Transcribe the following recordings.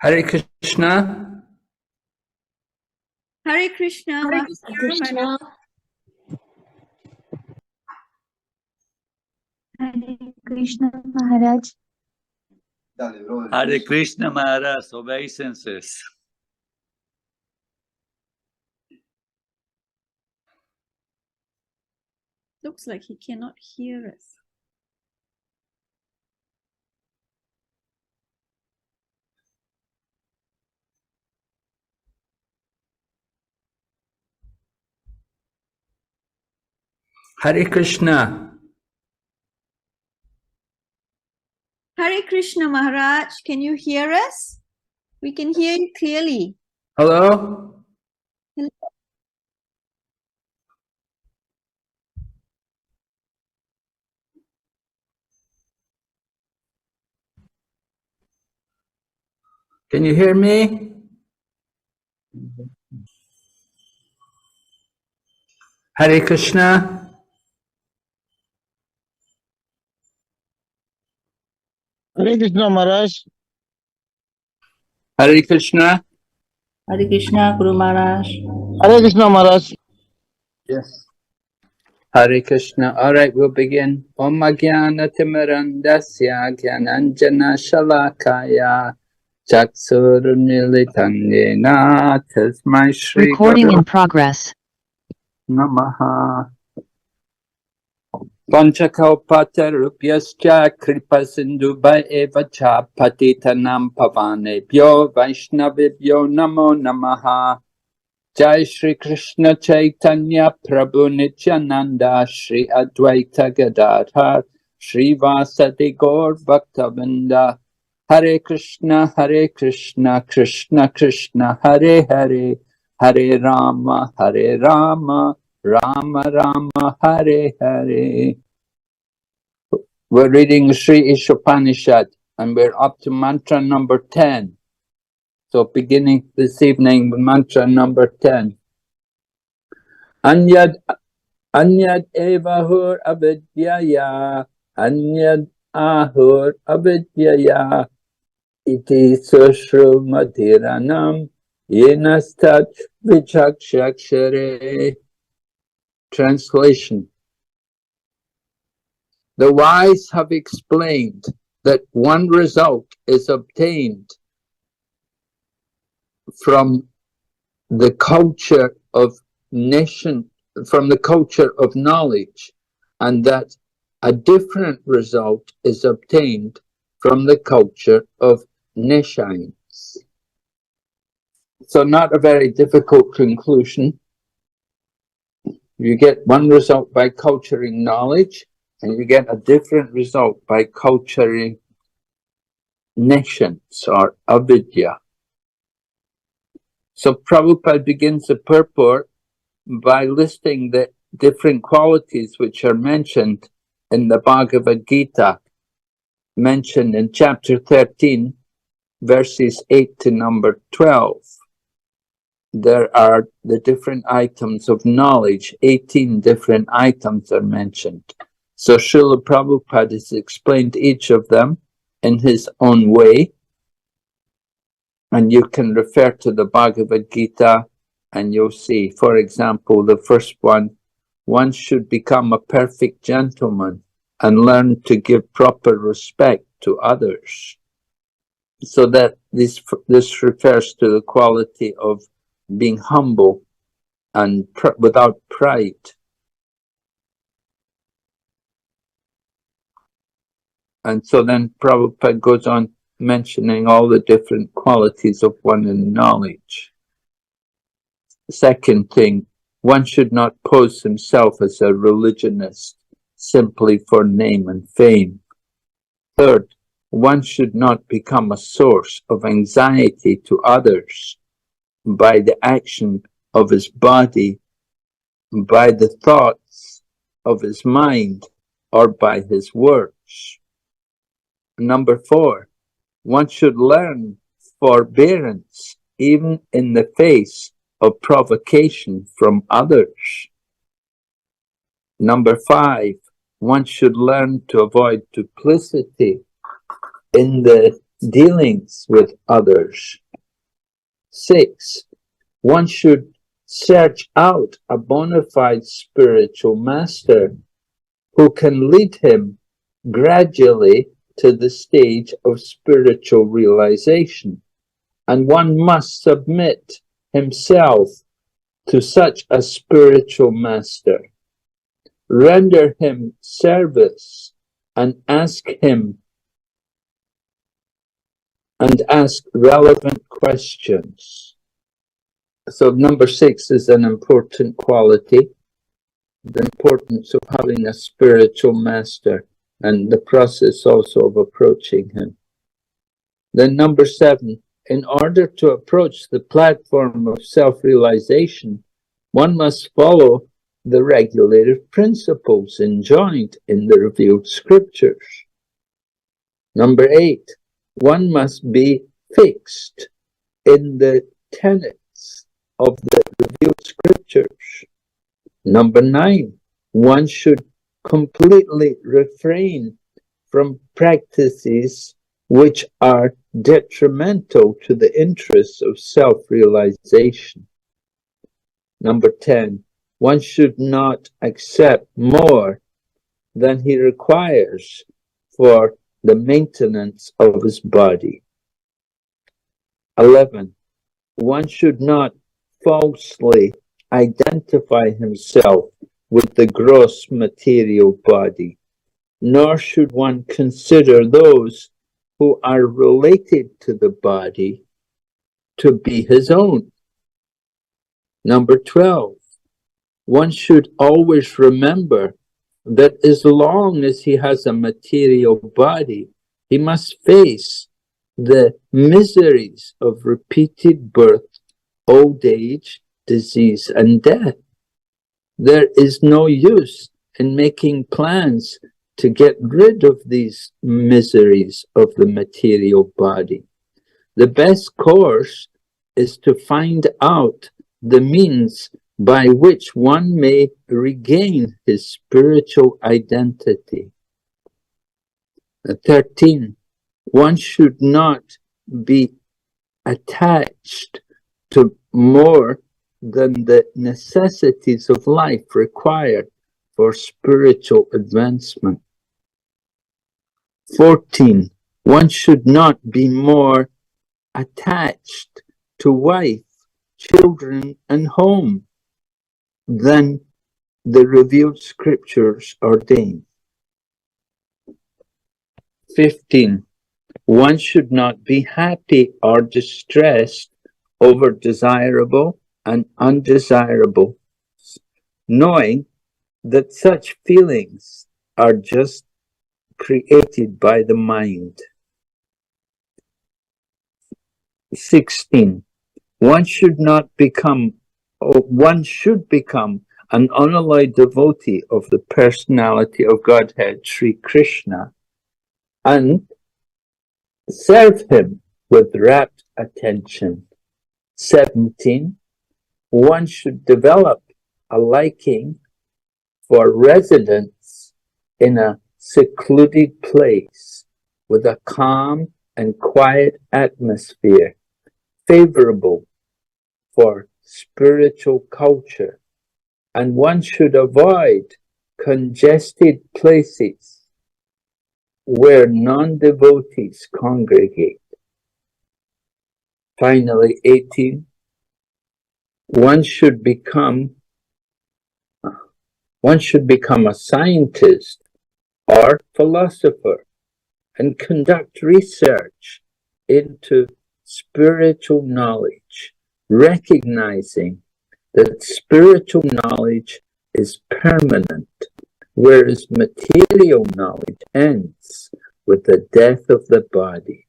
Hare Krishna. Hare Krishna, Hare Master. Krishna. Hare Krishna Maharaj. Hare Krishna Maharaj, obeisances. Looks like he cannot hear us. Hare Krishna. Hare Krishna, Maharaj. Can you hear us? We can hear you clearly. Hello? Hello. Can you hear me? Hare Krishna. Hare Krishna Maharaj. Hare Krishna. Hare Krishna, Guru Maharaj. Hare Krishna Maharaj. Yes. Hare Krishna. All right, we'll begin. Om Jnana Timirandasya Jnananjana Shalakaya Chaksurunilitam Yena Tasmai Shri Recording Guru in progress. Namaha. Panchakalpatarupyascha kripa sindhuba eva cha patitanam pavanebhyo vaishnavibhyo namo namaha. Jai Shri Krishna Chaitanya Prabhu Nityananda Shri Advaita Gadadhar Shri Vasadi Gaur Bhaktavinda. Hare Krishna Krishna Krishna Hare Hare Hare Rama Rama Rama Hare Hare. We're reading Sri Isopanishad and we're up to mantra number 10. So beginning this evening with mantra number 10. Anyad evahur avidyaya anyad ahur avidyaya iti sushru madhiranam yenastat vichakshakshare. Translation. The wise have explained that one result is obtained from the culture of nation, from the culture of knowledge, and that a different result is obtained from the culture of nescience. So not a very difficult conclusion. You get one result by culturing knowledge, and you get a different result by culturing nescience or avidya. So Prabhupada begins the purport by listing the different qualities which are mentioned in the Bhagavad Gita, mentioned in chapter 13, verses 8 to number 12. There are the different items of knowledge, 18 different items are mentioned. So Srila Prabhupada has explained each of them in his own way. And you can refer to the Bhagavad Gita and you'll see, for example, the first one should become a perfect gentleman and learn to give proper respect to others. So that this refers to the quality of being humble and without pride. And so then Prabhupada goes on mentioning all the different qualities of one in knowledge. Second thing, one should not pose himself as a religionist simply for name and fame. Third, one should not become a source of anxiety to others by the action of his body, by the thoughts of his mind, or by his words. Number 4, one should learn forbearance even in the face of provocation from others. Number 5, one should learn to avoid duplicity in the dealings with others. 6. One should search out a bona fide spiritual master who can lead him gradually to the stage of spiritual realization, and one must submit himself to such a spiritual master, render him service, and ask relevant questions. So number 6 is an important quality, the importance of having a spiritual master and the process also of approaching him. Then number 7, in order to approach the platform of self-realization, one must follow the regulative principles enjoined in the revealed scriptures. Number 8, one must be fixed in the tenets of the revealed scriptures. Number 9, one should completely refrain from practices which are detrimental to the interests of self-realization. Number 10, one should not accept more than he requires for the maintenance of his body. 11, one should not falsely identify himself with the gross material body, nor should one consider those who are related to the body to be his own. Number 12, one should always remember that as long as he has a material body, he must face the miseries of repeated birth, old age, disease, and death. There is no use in making plans to get rid of these miseries of the material body. The best course is to find out the means by which one may regain his spiritual identity. 13, one should not be attached to more than the necessities of life required for spiritual advancement. 14, one should not be more attached to wife, children, and home than the revealed scriptures ordain. 15, one should not be happy or distressed over desirable and undesirable, knowing that such feelings are just created by the mind. 16, one should become an unalloyed devotee of the personality of Godhead, Sri Krishna, and serve him with rapt attention. 17, one should develop a liking for residence in a secluded place with a calm and quiet atmosphere, favorable for spiritual culture, and one should avoid congested places where non-devotees congregate. Finally, 18, one should become a scientist or philosopher and conduct research into spiritual knowledge, recognizing that spiritual knowledge is permanent, whereas material knowledge ends with the death of the body.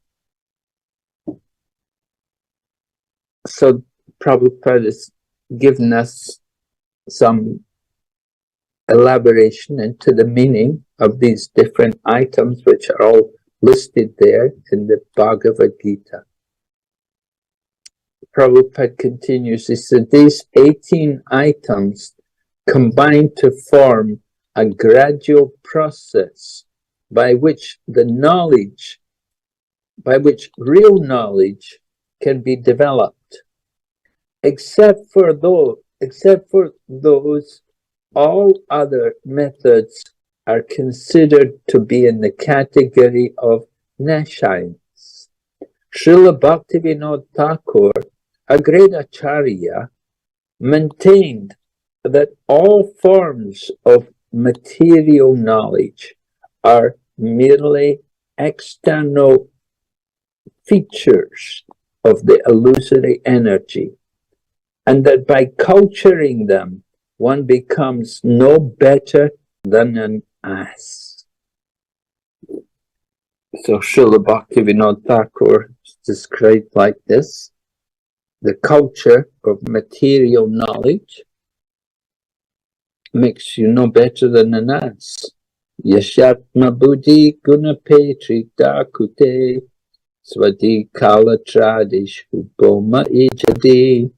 So Prabhupada has given us some elaboration into the meaning of these different items, which are all listed there in the Bhagavad Gita. Prabhupada continues, he said, these 18 items combine to form a gradual process by which the knowledge by which real knowledge can be developed. Except for those, all other methods are considered to be in the category of nescience. Srila Bhaktivinoda Thakur, a great acharya, maintained that all forms of material knowledge are merely external features of the illusory energy, and that by culturing them, one becomes no better than an ass. So Srila Bhaktivinoda Thakur is described like this: the culture of material knowledge makes you no better than an ass. Yashatma buddhi gunapetri dakute swadi kala tradish upoma ijadi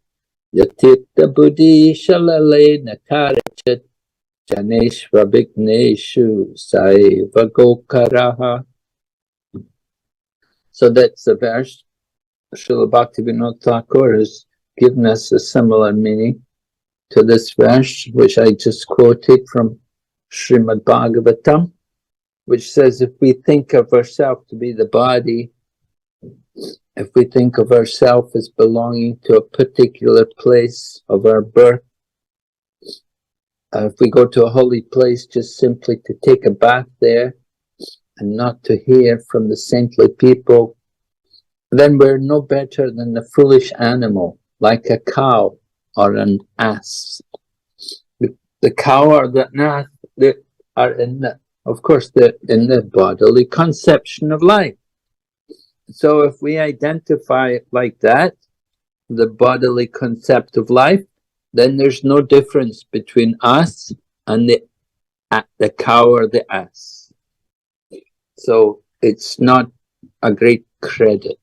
yatitta buddhi shalale nakarachat janeshva vigneshu saiva gokaraha. So that's the verse. Srila Bhaktivinoda Thakur has given us a similar meaning to this verse, which I just quoted from Srimad Bhagavatam, which says if we think of ourselves to be the body, if we think of ourselves as belonging to a particular place of our birth, if we go to a holy place just simply to take a bath there and not to hear from the saintly people, then we're no better than the foolish animal, like a cow or an ass. The cow or the ass, they are in the, of course, they're in the bodily conception of life. So if we identify it like that, the bodily concept of life, then there's no difference between us and the cow or the ass. So it's not a great credit.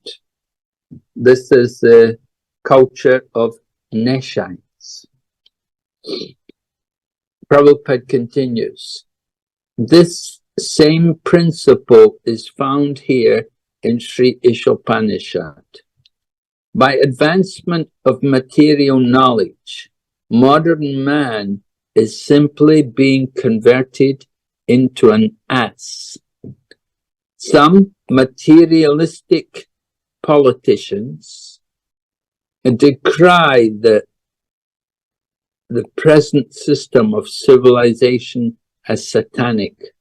This is the culture of nescience. Prabhupada continues, this same principle is found here in Sri Isopanishad. By advancement of material knowledge, modern man is simply being converted into an ass. Some materialistic politicians decry the present system of civilization as satanic,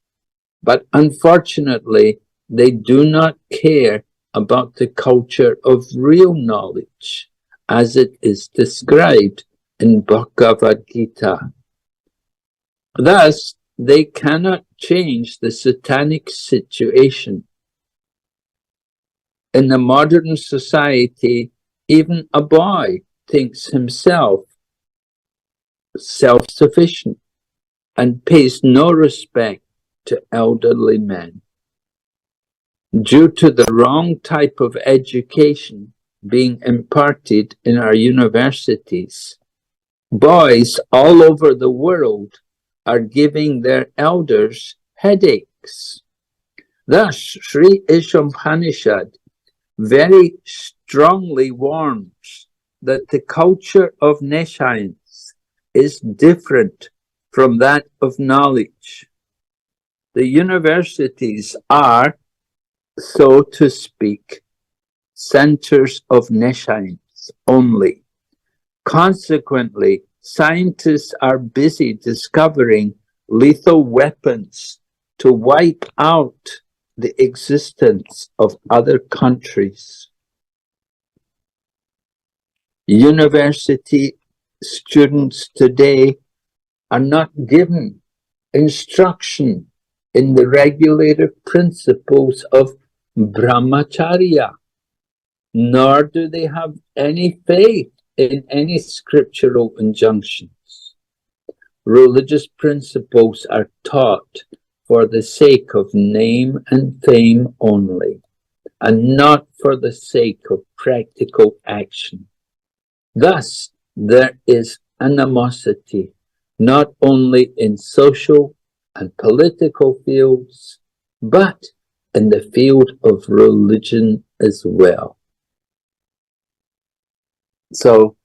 but unfortunately they do not care about the culture of real knowledge as it is described in Bhagavad Gita. Thus, they cannot change the satanic situation. In the modern society, even a boy thinks himself self-sufficient and pays no respect to elderly men. Due to the wrong type of education being imparted in our universities, boys all over the world are giving their elders headaches. Thus, Sri Isopanishad very strongly warns that the culture of nescience is different from that of knowledge. The universities are, so to speak, centers of nescience only. Consequently, scientists are busy discovering lethal weapons to wipe out the existence of other countries. University students today are not given instruction in the regulative principles of brahmacharya, nor do they have any faith in any scriptural injunctions. Religious principles are taught for the sake of name and fame only, and not for the sake of practical action. Thus, there is animosity not only in social and political fields, but in the field of religion as well. So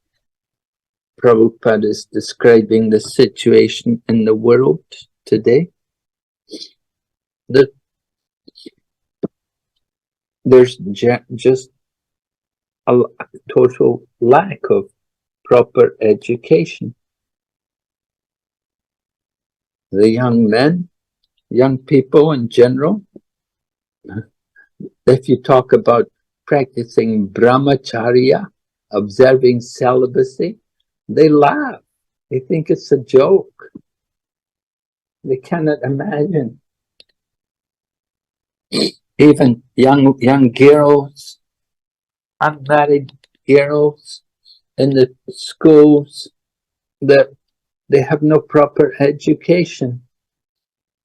Prabhupada is describing the situation in the world today. There's just a total lack of proper education. The young men, young people in general, if you talk about practicing brahmacharya, observing celibacy, they laugh. They think it's a joke. They cannot imagine. Even young girls, unmarried girls in the schools, that they have no proper education,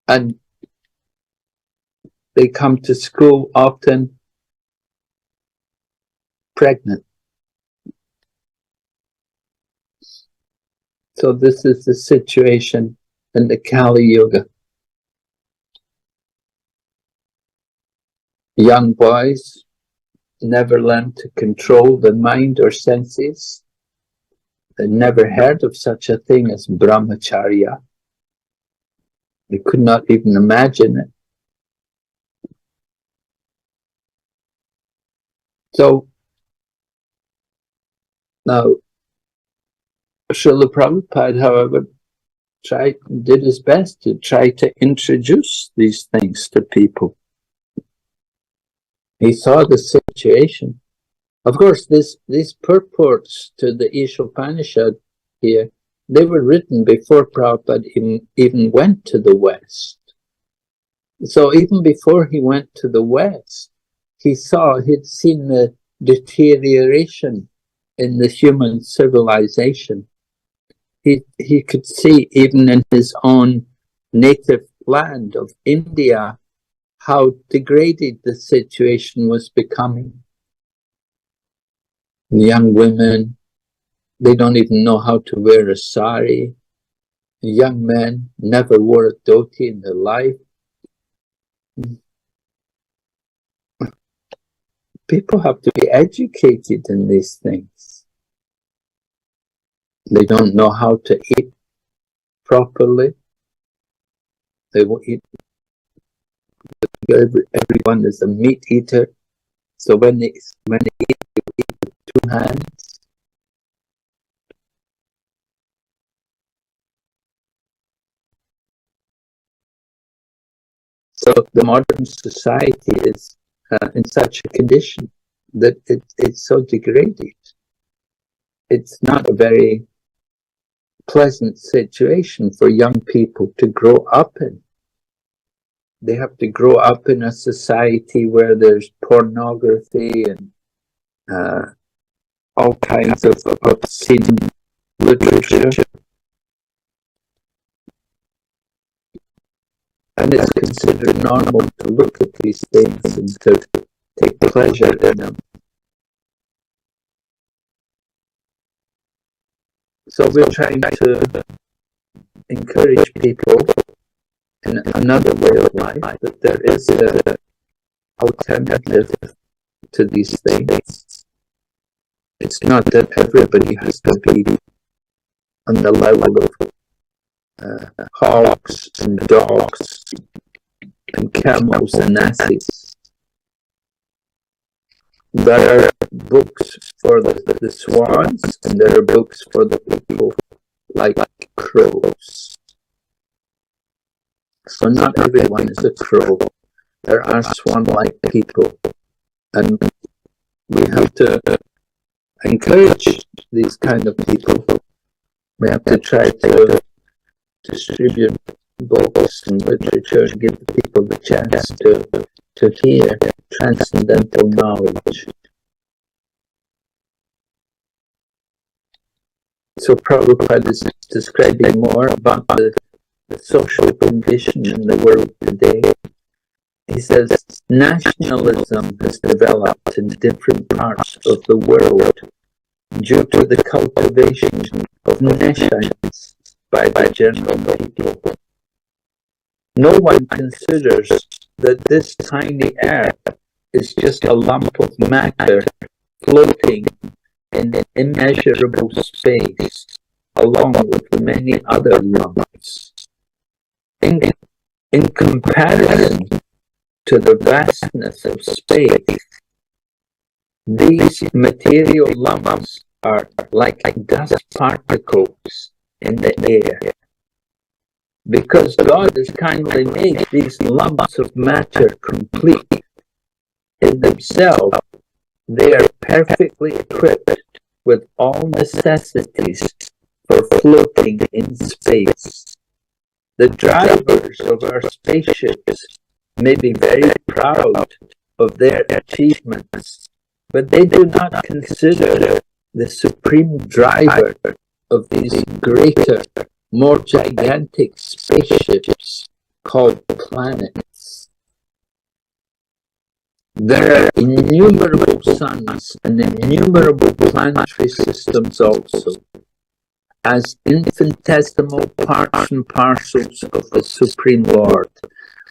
and they come to school often pregnant. So this is the situation in the Kali Yuga. Young boys never learn to control the mind or senses. They never heard of such a thing as brahmacharya. They could not even imagine it. So now, Srila Prabhupada, however, did his best to try to introduce these things to people. He saw the situation. Of course, these purports to the Isopanishad here, they were written before Prabhupada even went to the West. So even before he went to the West, he'd seen the deterioration in the human civilization. He could see even in his own native land of India how degraded the situation was becoming. Young women, they don't even know how to wear a sari. Young men never wore a dhoti in their life. People have to be educated in these things. They don't know how to eat properly. They will eat. Everyone is a meat eater. So when they eat, they eat with two hands. So the modern society is in such a condition that it's so degraded. It's not a very pleasant situation for young people to grow up in. They have to grow up in a society where there's pornography and all kinds of obscene literature. And it's considered normal to look at these things and to take pleasure in them. So we're trying to encourage people in another way of life, that there is an alternative to these things. It's not that everybody has to be on the level of hogs and dogs and camels and asses. There are books for the swans, and there are books for the people like crows. So not everyone is a crow. There are swan-like people, and we have to encourage these kind of people. We have to try to distribute books and literature and give the people the chance to hear transcendental knowledge. So Prabhupada is describing more about the social condition in the world today. He says nationalism has developed in different parts of the world due to the cultivation of nations by the general people. No one considers that this tiny earth is just a lump of matter floating in immeasurable space, along with many other lumps. In comparison to the vastness of space, these material lumps are like dust particles in the air. Because God has kindly made these lumps of matter complete in themselves, they are perfectly equipped with all necessities for floating in space. The drivers of our spaceships may be very proud of their achievements, but they do not consider the supreme driver of these greater, more gigantic spaceships called planets. There are innumerable suns and innumerable planetary systems also, as infinitesimal parts and parcels of the Supreme Lord.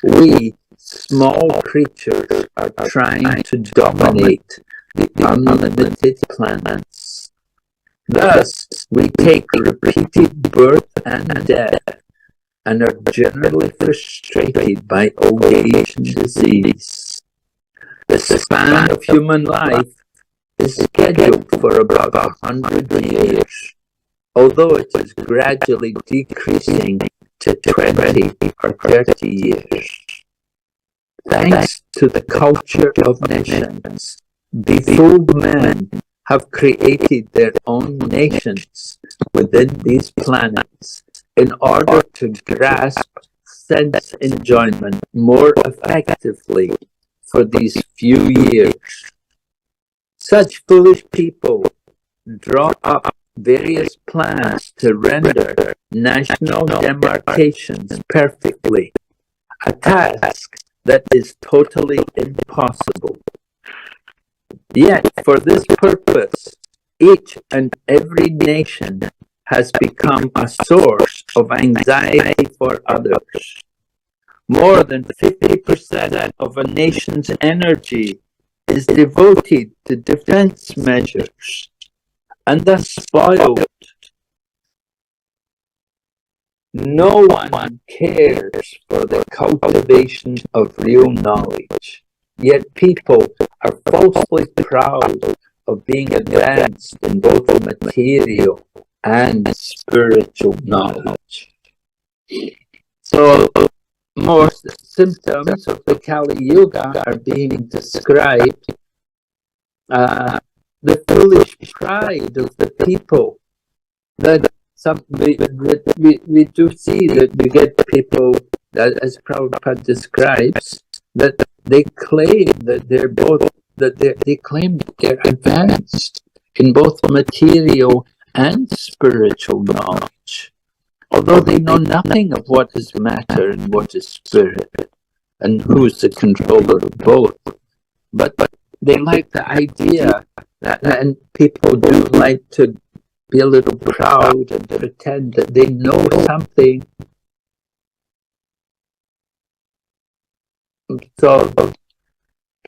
We, small creatures, are trying to dominate the unlimited planets. Thus, we take repeated birth and death, and are generally frustrated by old age and disease. The span of human life is scheduled for about 100 years, although it is gradually decreasing to 20 or 30 years. Thanks to the culture of nations, befooled men have created their own nations within these planets in order to grasp sense enjoyment more effectively for these few years. Such foolish people draw up various plans to render national demarcations perfectly, a task that is totally impossible. Yet, for this purpose, each and every nation has become a source of anxiety for others. More than 50% of a nation's energy is devoted to defense measures, and thus spoiled. No one cares for the cultivation of real knowledge, yet people are falsely proud of being advanced in both material and spiritual knowledge. So, more symptoms of the Kali Yuga are being described. The foolish pride of the people, that we do see that we get people, that, as Prabhupada describes, that they claim that they claim they're advanced in both material and spiritual knowledge, although they know nothing of what is matter and what is spirit, and who's the controller of both. But they like the idea that, and people do like to be a little proud and pretend that they know something. So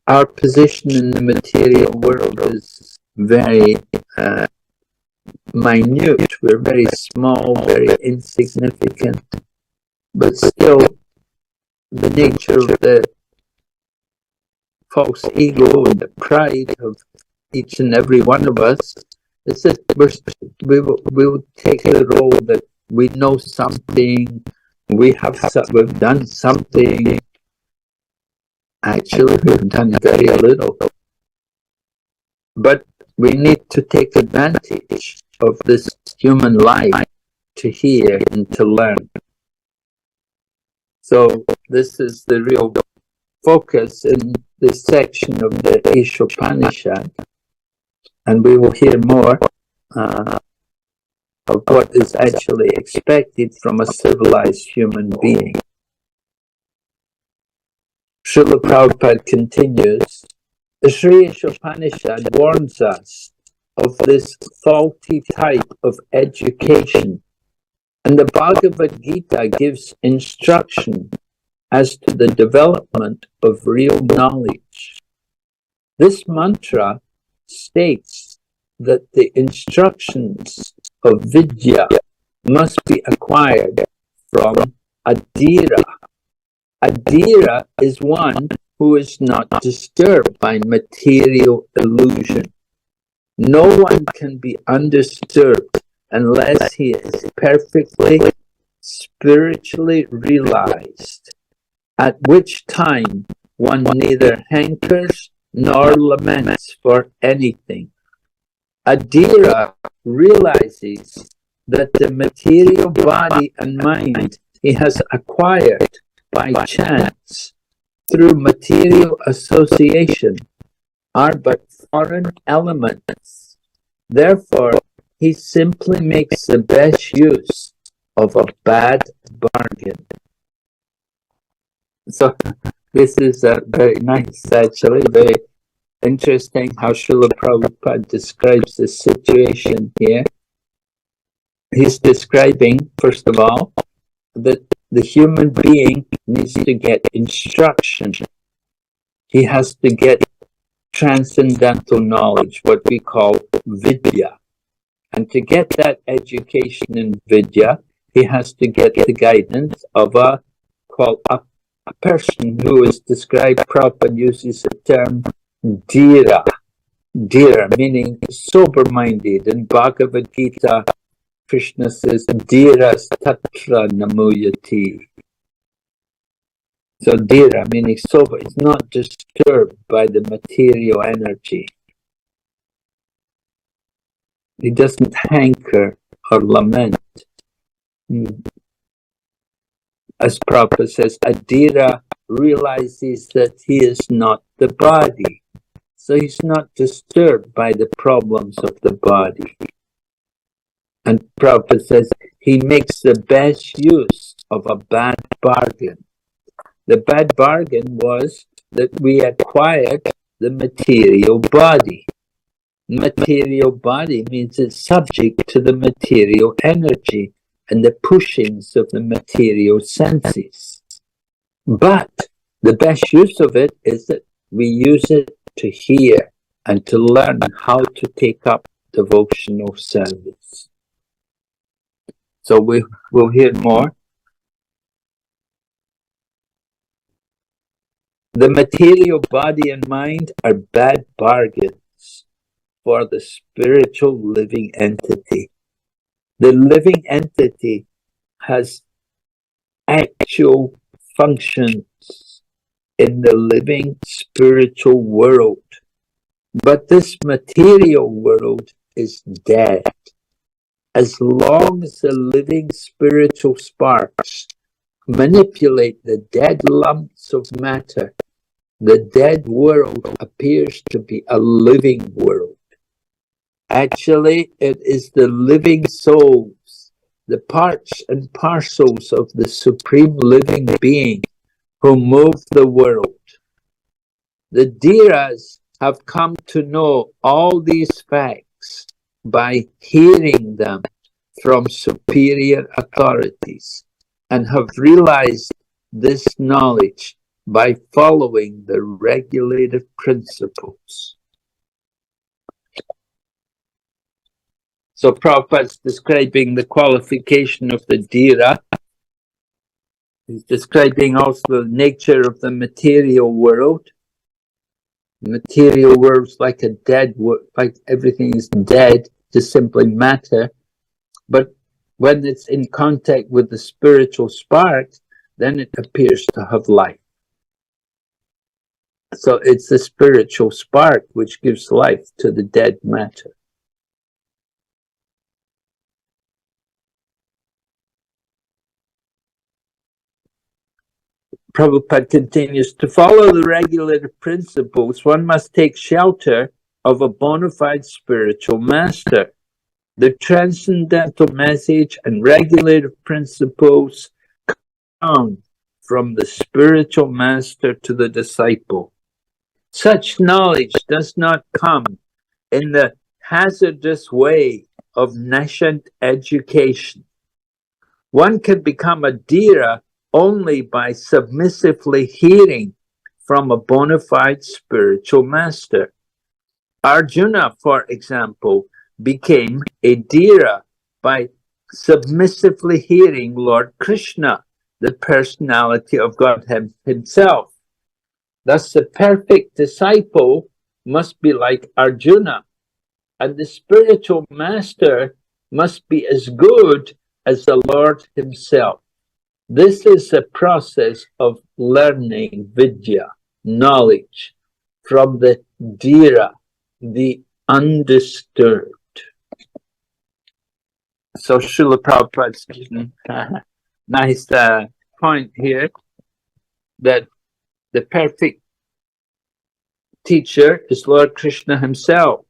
our position in the material world is very minute. We're very small, very insignificant, but still the nature of the false ego and the pride of each and every one of us is that we will take the role that we know something, we've done something. Actually, we've done very little. But we need to take advantage of this human life to hear and to learn. So this is the real focus in this section of the Isopanishad, and we will hear more of what is actually expected from a civilized human being. Srila Prabhupada continues, the Sri Isopanishad warns us of this faulty type of education, and the Bhagavad Gita gives instruction as to the development of real knowledge. This mantra states that the instructions of Vidya must be acquired from Adhira. Adhira is one who is not disturbed by material illusion. No one can be undisturbed unless he is perfectly spiritually realized, at which time one neither hankers nor laments for anything. Adhira realizes that the material body and mind he has acquired by chance through material association are but foreign elements. Therefore, he simply makes the best use of a bad bargain. So, this is very nice, actually, very interesting how Srila Prabhupada describes the situation here. He's describing, first of all, that the human being needs to get instruction. He has to get transcendental knowledge, what we call Vidya. And to get that education in Vidya, he has to get the guidance of a person who is described, Prabhupada uses the term Dhira. Dhira, meaning sober-minded. In Bhagavad Gita, Krishna says, Dhiras tatra namuyati. So Dhira, meaning sober, is not disturbed by the material energy. He doesn't hanker or lament. As Prabhupada says, Adhira realizes that he is not the body. So he's not disturbed by the problems of the body. And Prabhupada says he makes the best use of a bad bargain. The bad bargain was that we acquired the material body. Material body means it's subject to the material energy and the pushings of the material senses. But the best use of it is that we use it to hear and to learn how to take up devotional service. So we'll hear more. The material body and mind are bad bargains for the spiritual living entity. The living entity has actual functions in the living spiritual world. But this material world is dead. As long as the living spiritual sparks manipulate the dead lumps of matter, the dead world appears to be a living world. Actually, it is the living souls, the parts and parcels of the Supreme Living Being who move the world. The Dhiras have come to know all these facts by hearing them from superior authorities and have realized this knowledge by following the regulative principles. So Prabhupada's describing the qualification of the Dhira. He's describing also the nature of the material world. The material world's like a dead world, like everything is dead, just simply matter. But when it's in contact with the spiritual spark, then it appears to have life. So it's the spiritual spark which gives life to the dead matter. Prabhupada continues, to follow the regulative principles, one must take shelter of a bona fide spiritual master. The transcendental message and regulative principles come from the spiritual master to the disciple. Such knowledge does not come in the hazardous way of nascent education. One can become a Dhira only by submissively hearing from a bona fide spiritual master. Arjuna, for example, became a Dhira by submissively hearing Lord Krishna, the personality of God himself. Thus, the perfect disciple must be like Arjuna, and the spiritual master must be as good as the Lord himself. This is the process of learning vidya, knowledge, from the Dhira, the undisturbed. So Srila Prabhupada's given a nice point here that the perfect teacher is Lord Krishna himself.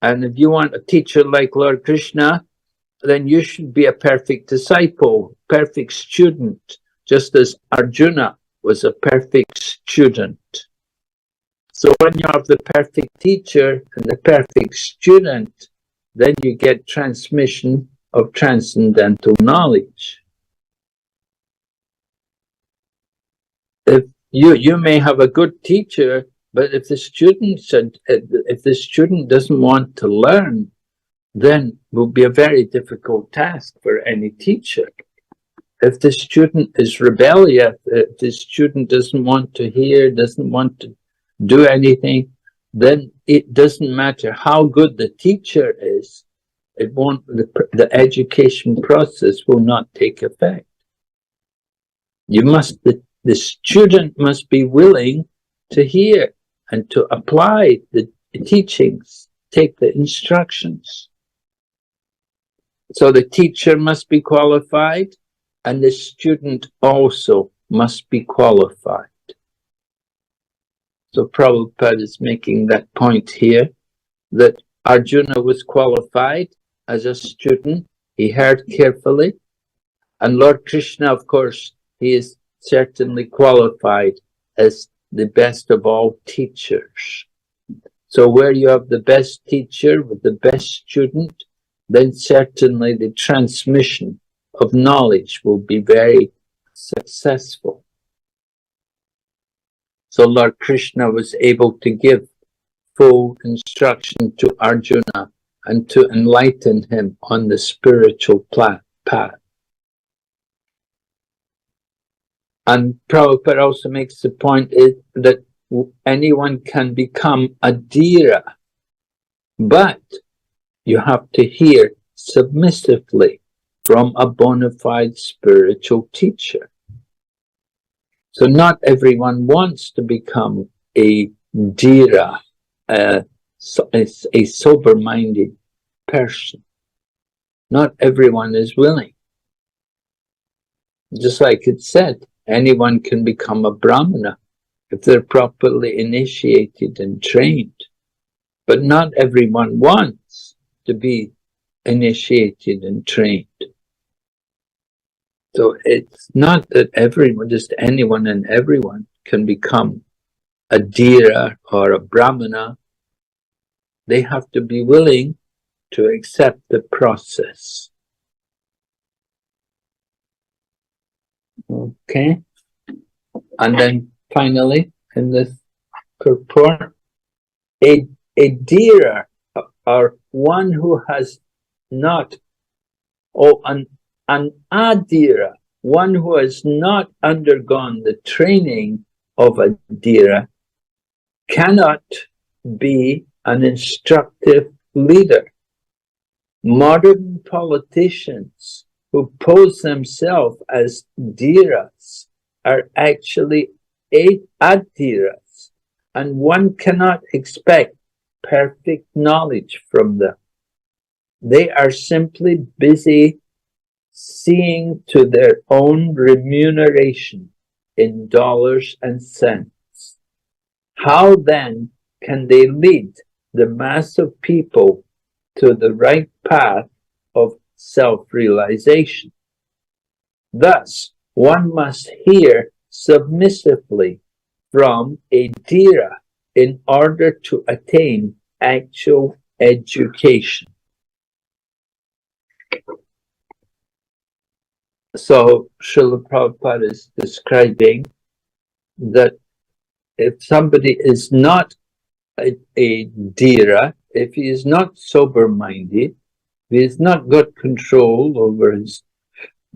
And if you want a teacher like Lord Krishna, then you should be a perfect disciple, perfect student, just as Arjuna was a perfect student. So when you have the perfect teacher and the perfect student, then you get transmission of transcendental knowledge. If you may have a good teacher, but if the student doesn't want to learn, then it will be a very difficult task for any teacher. If the student is rebellious, if the student doesn't want to hear, doesn't want to do anything, then it doesn't matter how good the teacher is, it won't, the education process will not take effect. The student must be willing to hear and to apply the teachings, take the instructions. So the teacher must be qualified, and the student also must be qualified. So Prabhupada is making that point here, that Arjuna was qualified as a student. He heard carefully. And Lord Krishna, of course, he is certainly qualified as the best of all teachers. So where you have the best teacher with the best student, then certainly the transmission of knowledge will be very successful. So Lord Krishna was able to give full instruction to Arjuna and to enlighten him on the spiritual path. And Prabhupada also makes the point that anyone can become a Dhira, but you have to hear submissively from a bona fide spiritual teacher. So not everyone wants to become a Dhira, a sober-minded person. Not everyone is willing. Just like it said, anyone can become a Brahmana if they're properly initiated and trained. But not everyone wants to be initiated and trained. So it's not that everyone, just anyone and everyone can become a Dhira or a Brahmana. They have to be willing to accept the process. Okay? And then finally, in this purport, a Dhira, or one who has not, an Adhira, one who has not undergone the training of a Dhira, cannot be an instructive leader. Modern politicians who pose themselves as Dhiras are actually Adhiras, and one cannot expect perfect knowledge from them. They are simply busy seeing to their own remuneration in dollars and cents. How then can they lead the mass of people to the right path of self-realization? Thus, one must hear submissively from a Dhira in order to attain actual education. So Srila Prabhupada is describing that if somebody is not a dhira, if he is not sober-minded, he has not got control over his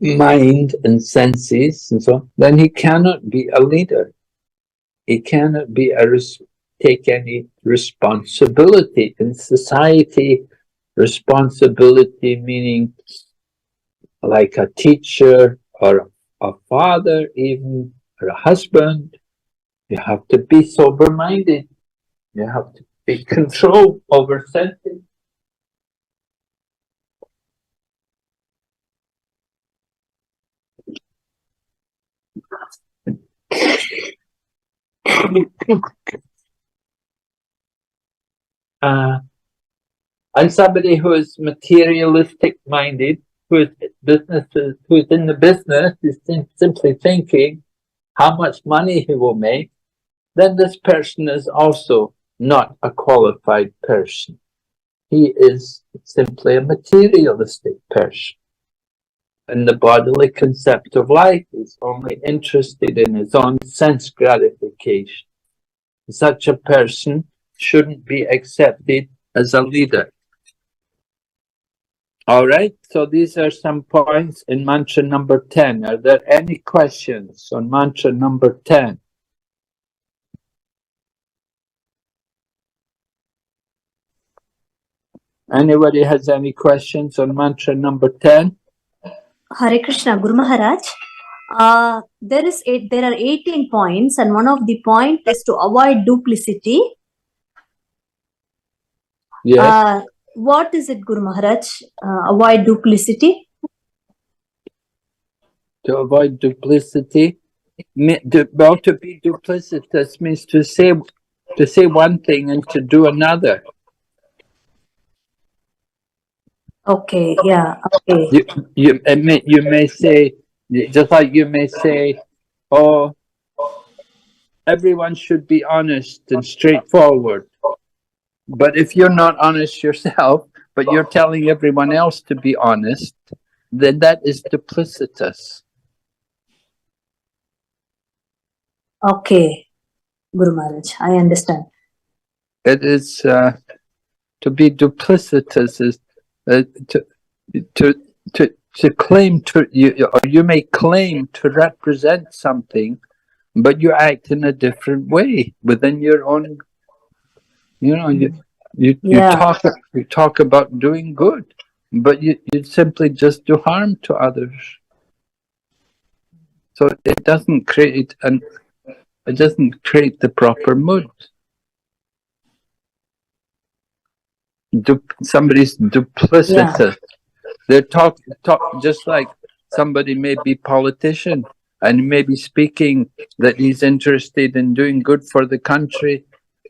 mind and senses and so on, then he cannot be a leader. He cannot be take any responsibility in society. Responsibility meaning like a teacher or a father even, or a husband. You have to be sober-minded. You have to be control over senses. And somebody who is materialistic minded, who is in the business, is simply thinking how much money he will make, then this person is also not a qualified person. He is simply a materialistic person. And the bodily concept of life is only interested in his own sense gratification. Such a person shouldn't be accepted as a leader. All right, so these are some points in mantra number 10. Are there any questions on mantra number 10? Anybody has any questions on mantra number 10? Hare Krishna, Guru Maharaj. There are 18 points, and one of the point is to avoid duplicity. Yes. What is it, Guru Maharaj? Avoid duplicity? To avoid duplicity. Well, to be duplicitous means to say one thing and to do another. Okay, yeah, okay. You may say, just like you may say, oh, everyone should be honest and straightforward. But if you're not honest yourself, but you're telling everyone else to be honest, then that is duplicitous. Okay, Guru Maharaj, I understand. It is to be duplicitous is to claim to you may claim to represent something, but you act in a different way within your own. You talk about doing good, but you simply just do harm to others. So it doesn't create the proper mood. Somebody's duplicitous. They talk just like somebody may be politician and may be speaking that he's interested in doing good for the country,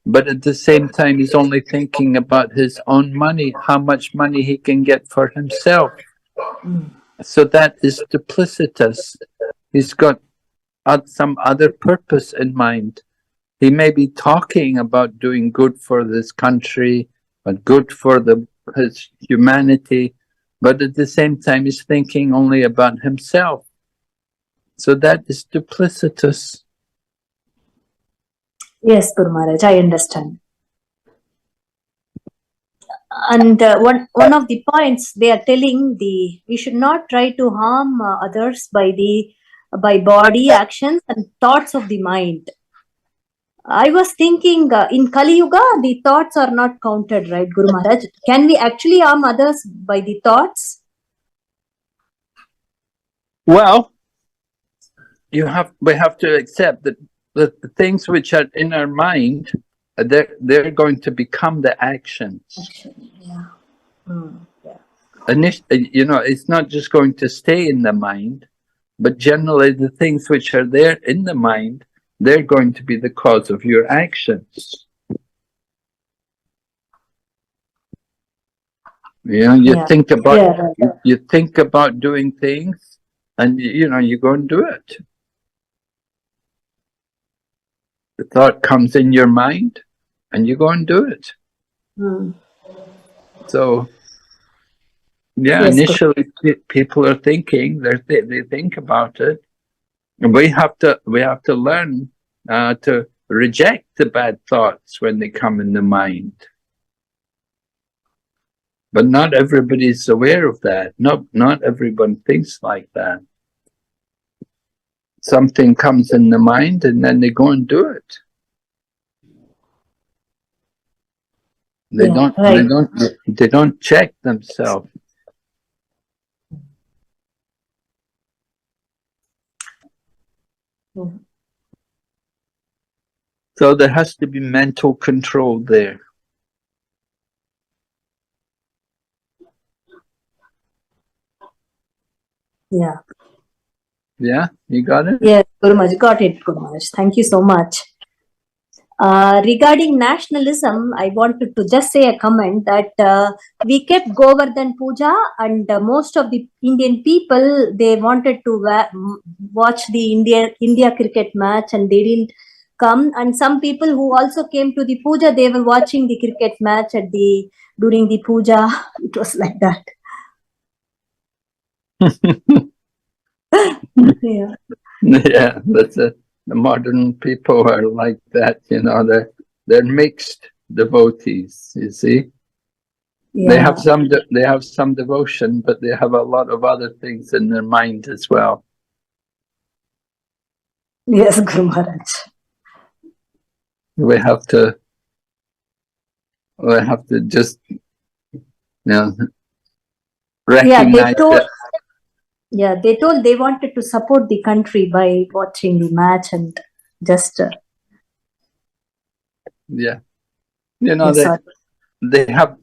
but at the same time he's only thinking about his own money, how much money he can get for himself. So that is duplicitous. He's got some other purpose in mind. He may be talking about doing good for this country, but good for his humanity, but at the same time he's thinking only about himself. So that is duplicitous. Yes, Guru Maharaj, I understand. And one of the points they are telling, we should not try to harm others by body actions and thoughts of the mind. I was thinking in Kali Yuga, the thoughts are not counted, right, Guru Maharaj? Can we actually harm others by the thoughts? Well, we have to accept that the things which are in our mind, they're going to become the actions. Yeah. It's not just going to stay in the mind, but generally the things which are there in the mind, they're going to be the cause of your actions. You think about doing things, and you go and do it. The thought comes in your mind, and you go and do it. So Yeah, Yes, initially people are thinking, they think about it. And we have to learn to reject the bad thoughts when they come in the mind. But not everybody's aware of that. Not everyone thinks like that. Something comes in the mind and then they go and do it. They Yeah, right. they don't check themselves. Mm. So there has to be mental control there. Yeah. Yeah, you got it? Yes, Guru Maharaj. Got it, Guru Maharaj. Thank you so much. Regarding nationalism, I wanted to just say a comment that we kept Govardhan Puja, and most of the Indian people, they wanted to watch the India cricket match, and they didn't come. And some people who also came to the puja, they were watching the cricket match during the puja. It was like that. Yeah. Yeah, that's it. The modern people are like that, you know. They're mixed devotees. You see, they Yeah. have some devotion, but they have a lot of other things in their mind as well. Yes, Guru Maharaj. We have to just, you know, recognize it. Yeah, they told they wanted to support the country by watching the match and just. Yeah, you know, Yes, sorry.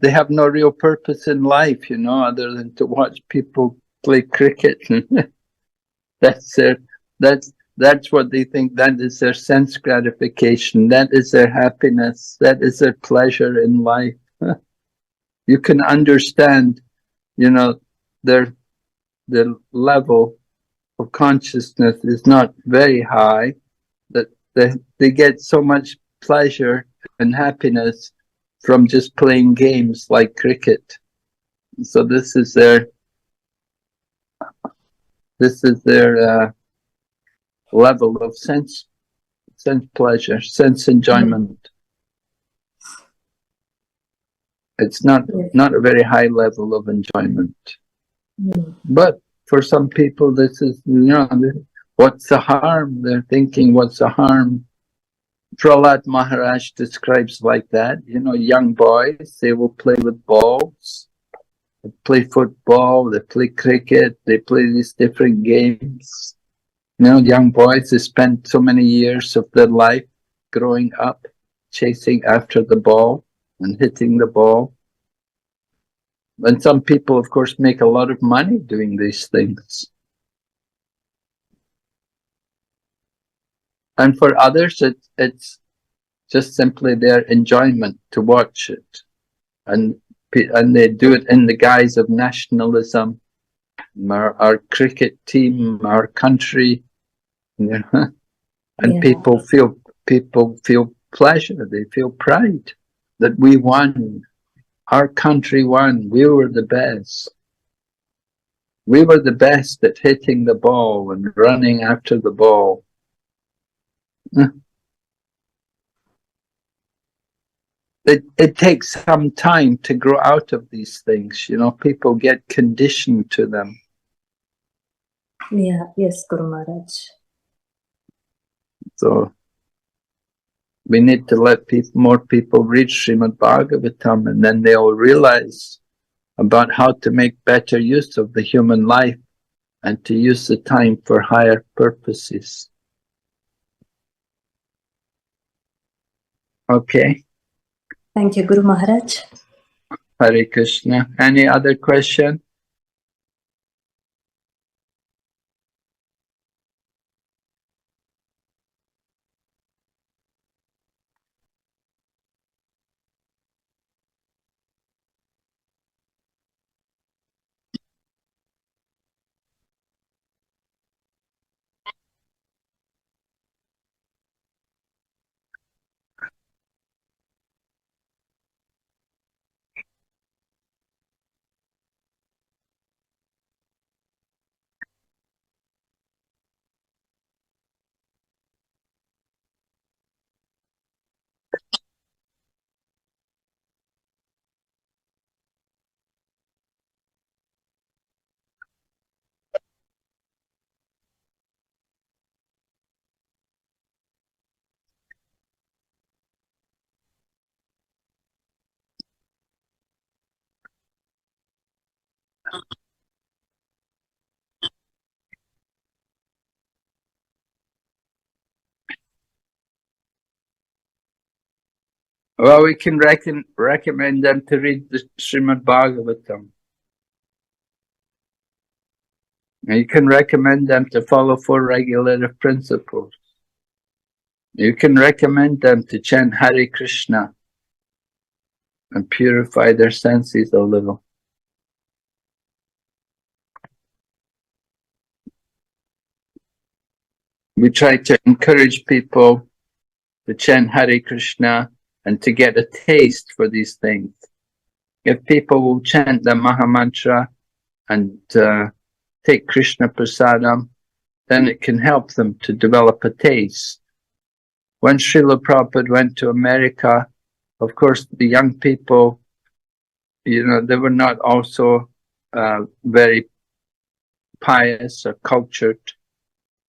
they have no real purpose in life, you know, other than to watch people play cricket. That's that's what they think. That is their sense gratification. That is their happiness. That is their pleasure in life. You can understand, you know, their level of consciousness is not very high. That they get so much pleasure and happiness from just playing games like cricket. So this is their level of sense pleasure, sense enjoyment. It's not a very high level of enjoyment. But for some people, this is, you know, what's the harm? They're thinking, what's the harm? Prahlad Maharaj describes like that. You know, young boys, they will play with balls, they play football, they play cricket, they play these different games. You know, young boys, they spend so many years of their life growing up, chasing after the ball and hitting the ball. And some people, of course, make a lot of money doing these things. And for others, it's just simply their enjoyment to watch it. And they do it in the guise of nationalism, our cricket team, our country, you know? And people feel pleasure, they feel pride that we won, our country won, we were the best. We were the best at hitting the ball and running after the ball. It takes some time to grow out of these things, you know, people get conditioned to them. Yeah, yes, Guru Maharaj. So we need to let more people read Srimad Bhagavatam, and then they'll realize about how to make better use of the human life and to use the time for higher purposes. Okay. Thank you, Guru Maharaj. Hare Krishna. Any other question? Well, we can recommend them to read the Srimad Bhagavatam. And you can recommend them to follow 4 regulative principles. You can recommend them to chant Hare Krishna and purify their senses a little. We try to encourage people to chant Hare Krishna and to get a taste for these things. If people will chant the Mahamantra and take Krishna Prasadam, then it can help them to develop a taste. When Srila Prabhupada went to America, of course, the young people, you know, they were not also very pious or cultured,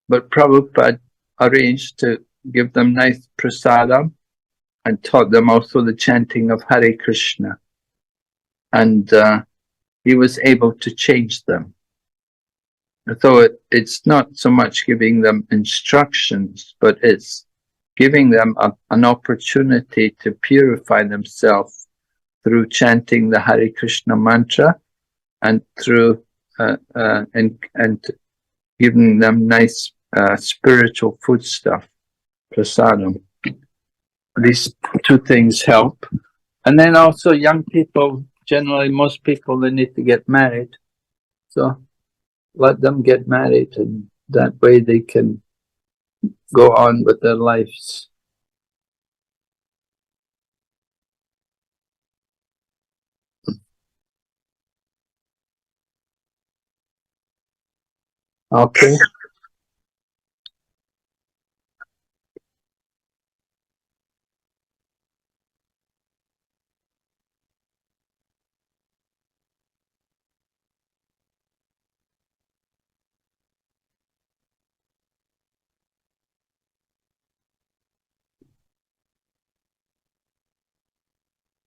but Prabhupada arranged to give them nice prasadam and taught them also the chanting of Hare Krishna. And he was able to change them. So it's not so much giving them instructions, but it's giving them an opportunity to purify themselves through chanting the Hare Krishna mantra and through and giving them nice spiritual foodstuff, prasadam. These 2 things help. And then also young people, generally most people, they need to get married. So let them get married, and that way they can go on with their lives. Okay.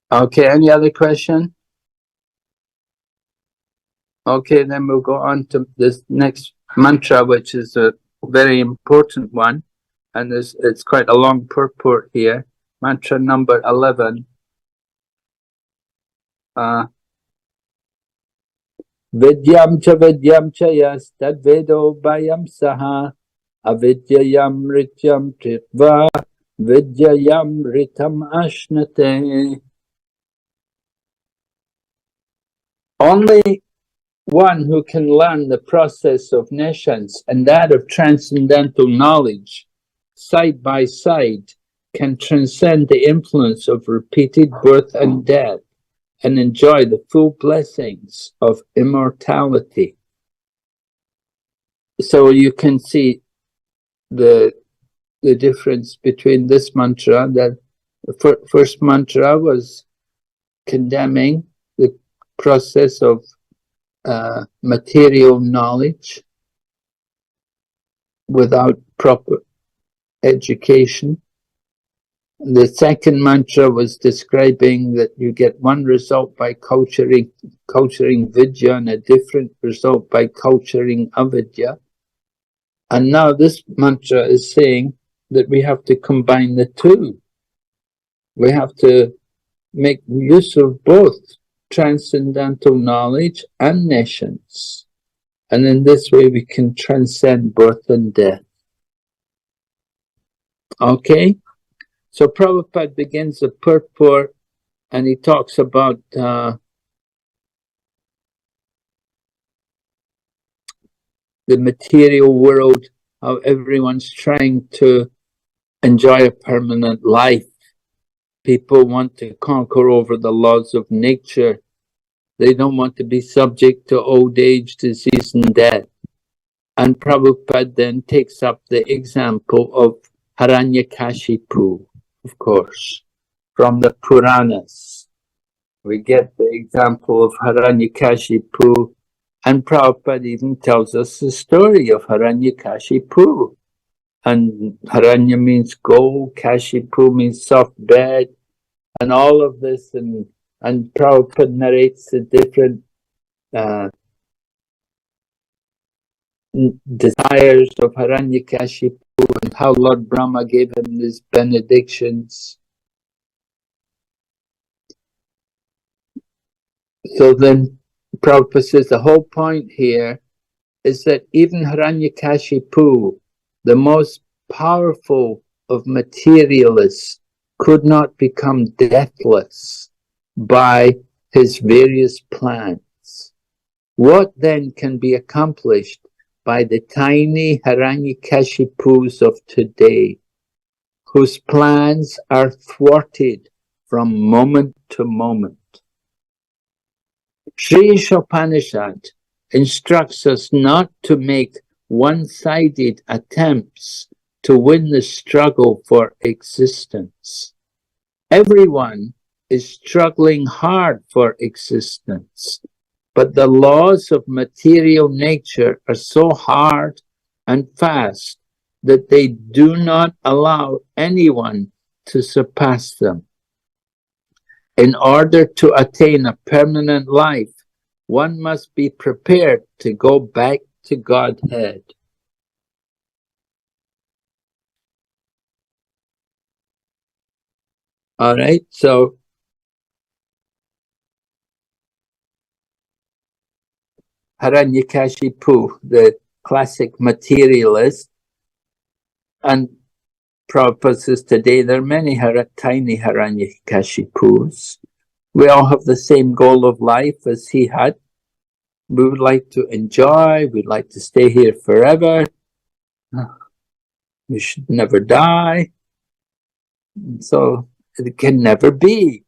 Okay, any other question? Okay, then we'll go on to this next mantra, which is a very important one, and it's quite a long purport here. Mantra number 11. Vidyam cha yas tad vedo bayam saha avidyayam rityam tritva vidyayam ritam ashnate. Only one who can learn the process of nescience and that of transcendental knowledge side by side can transcend the influence of repeated birth and death and enjoy the full blessings of immortality. So you can see the difference between this mantra. That the first mantra was condemning the process of material knowledge without proper education. The second mantra was describing that you get one result by culturing vidya and a different result by culturing avidya. And now this mantra is saying that we have to combine the 2. We have to make use of both transcendental knowledge and nescience. And in this way we can transcend birth and death. Okay? So Prabhupada begins the purport and he talks about the material world, how everyone's trying to enjoy a permanent life. People want to conquer over the laws of nature. They don't want to be subject to old age, disease, and death. And Prabhupada then takes up the example of Hiranyakashipu, of course, from the Puranas. We get the example of Hiranyakashipu, and Prabhupada even tells us the story of Hiranyakashipu. And Hiranya means gold, Kashipu means soft bed, and all of this, and Prabhupada narrates the different desires of Hiranyakashipu and how Lord Brahma gave him his benedictions. So then Prabhupada says the whole point here is that even Hiranyakashipu, the most powerful of materialists, could not become deathless by his various plans. What then can be accomplished by the tiny Hiranyakashipus of today, whose plans are thwarted from moment to moment? Sri Isopanishad instructs us not to make one-sided attempts to win the struggle for existence. Everyone is struggling hard for existence, but the laws of material nature are so hard and fast that they do not allow anyone to surpass them. In order to attain a permanent life, one must be prepared to go back to Godhead. All right, so Hiranyakashipu, the classic materialist, and Prabhupada says today there are many tiny Hiranyakashipus. We all have the same goal of life as he had. We would like to enjoy, we'd like to stay here forever. We should never die. So it can never be,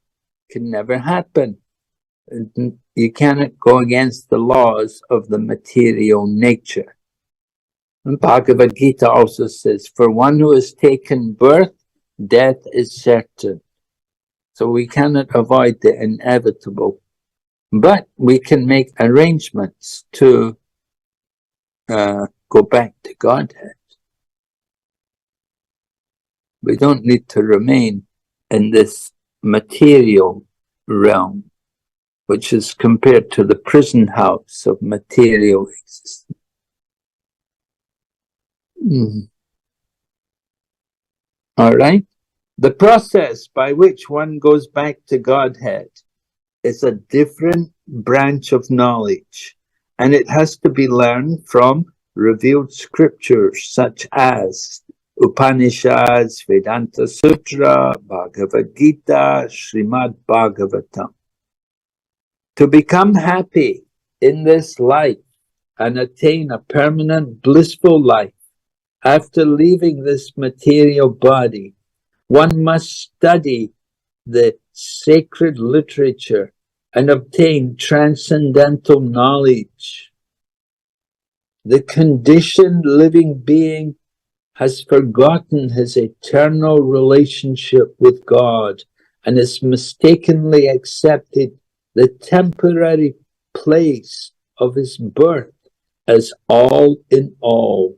can never happen. You cannot go against the laws of the material nature. And Bhagavad Gita also says, for one who has taken birth, death is certain. So we cannot avoid the inevitable. But we can make arrangements to go back to Godhead. We don't need to remain in this material realm, which is compared to the prison house of material existence. All right. The process by which one goes back to Godhead is a different branch of knowledge, and it has to be learned from revealed scriptures such as Upanishads, Vedanta Sutra, Bhagavad Gita, Srimad Bhagavatam. To become happy in this life and attain a permanent blissful life after leaving this material body, one must study the sacred literature and obtain transcendental knowledge. The conditioned living being has forgotten his eternal relationship with God and has mistakenly accepted the temporary place of his birth as all in all.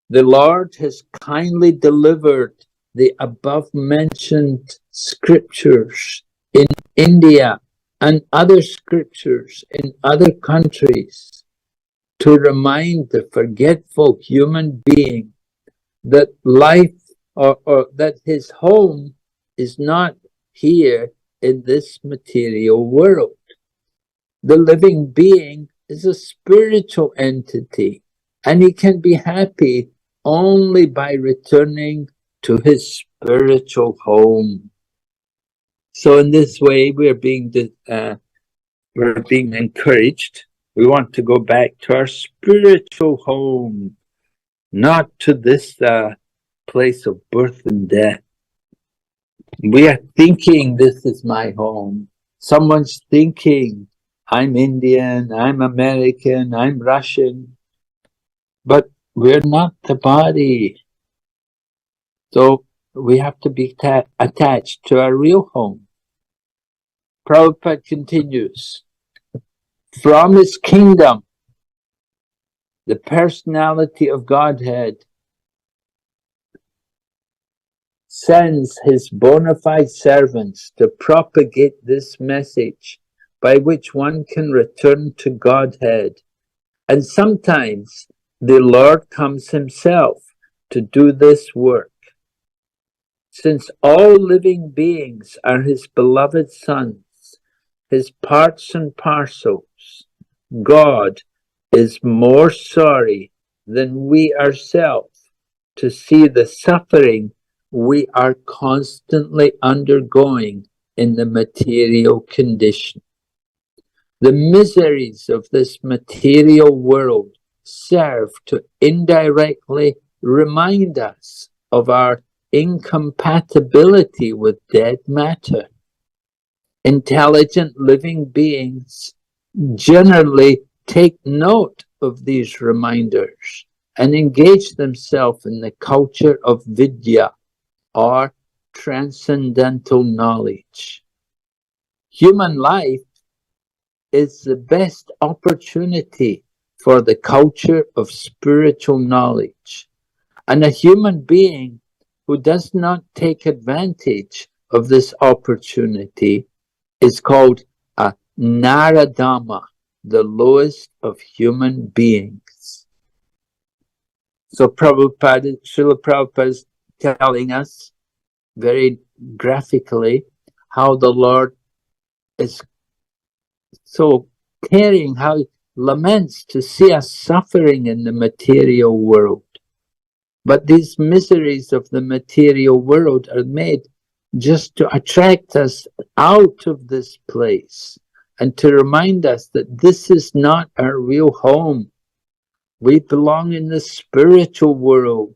The Lord has kindly delivered the above-mentioned scriptures in India and other scriptures in other countries to remind the forgetful human being that life or that his home is not here in this material world. The living being is a spiritual entity, and he can be happy only by returning to his spiritual home. So in this way, we're being encouraged. We want to go back to our spiritual home, not to this place of birth and death. We are thinking this is my home. Someone's thinking I'm Indian, I'm American, I'm Russian, but we're not the body. So we have to be attached to our real home. Prabhupada continues, from his kingdom, the personality of Godhead sends his bona fide servants to propagate this message by which one can return to Godhead. And sometimes the Lord comes himself to do this work. Since all living beings are his beloved sons, his parts and parcels, God is more sorry than we ourselves to see the suffering we are constantly undergoing in the material condition. The miseries of this material world serve to indirectly remind us of our incompatibility with dead matter. Intelligent living beings generally take note of these reminders and engage themselves in the culture of vidya, or transcendental knowledge. Human life is the best opportunity for the culture of spiritual knowledge, and a human being who does not take advantage of this opportunity is called a Naradama, the lowest of human beings. So Srila Prabhupada is telling us very graphically how the Lord is so caring, how he laments to see us suffering in the material world. But these miseries of the material world are made just to attract us out of this place and to remind us that this is not our real home. We belong in the spiritual world.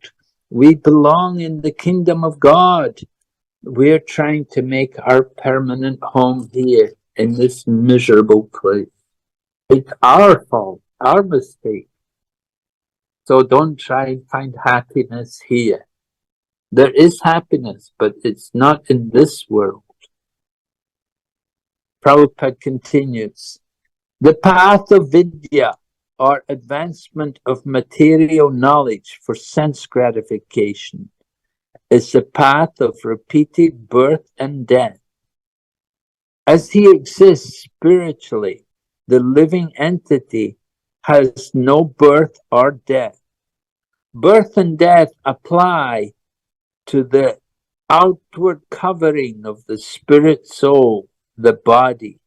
We belong in the kingdom of God. We're trying to make our permanent home here in this miserable place. It's our fault, our mistake. So don't try and find happiness here. There is happiness, but it's not in this world. Prabhupada continues, the path of vidya, or advancement of material knowledge for sense gratification, is the path of repeated birth and death. As he exists spiritually, the living entity has no birth or death. Birth and death apply to the outward covering of the spirit soul, the body.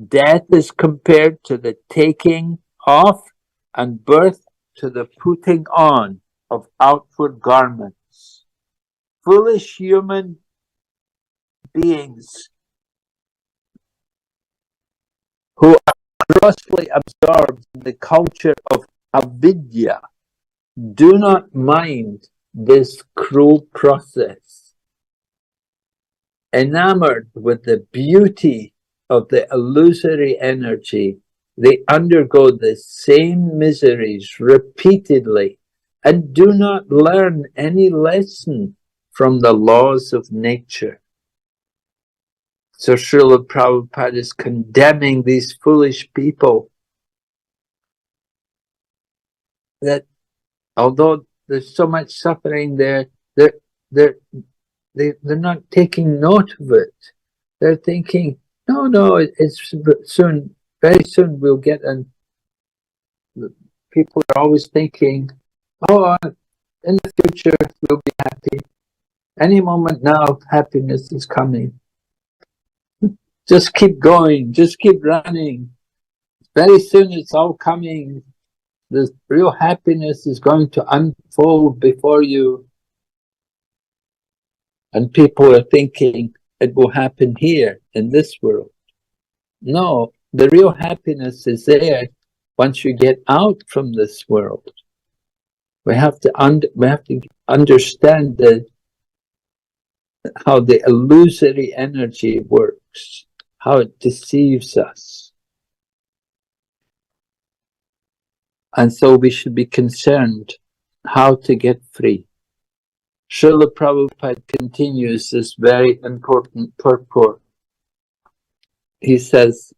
Death is compared to the taking off, and birth to the putting on of outward garments. Foolish human beings who are grossly absorbed in the culture of avidya do not mind this cruel process. Enamored with the beauty of the illusory energy, they undergo the same miseries repeatedly and do not learn any lesson from the laws of nature. So Srila Prabhupada is condemning these foolish people that although there's so much suffering there, they're not taking note of it. They're thinking, no, it's soon, very soon we'll get, and people are always thinking, oh, in the future we'll be happy. Any moment now, happiness is coming. Just keep going, just keep running. Very soon it's all coming. The real happiness is going to unfold before you. And people are thinking it will happen here in this world. No, the real happiness is there once you get out from this world. We have to understand how the illusory energy works, how it deceives us. And so we should be concerned how to get free. Srila Prabhupada continues this very important purport. He says,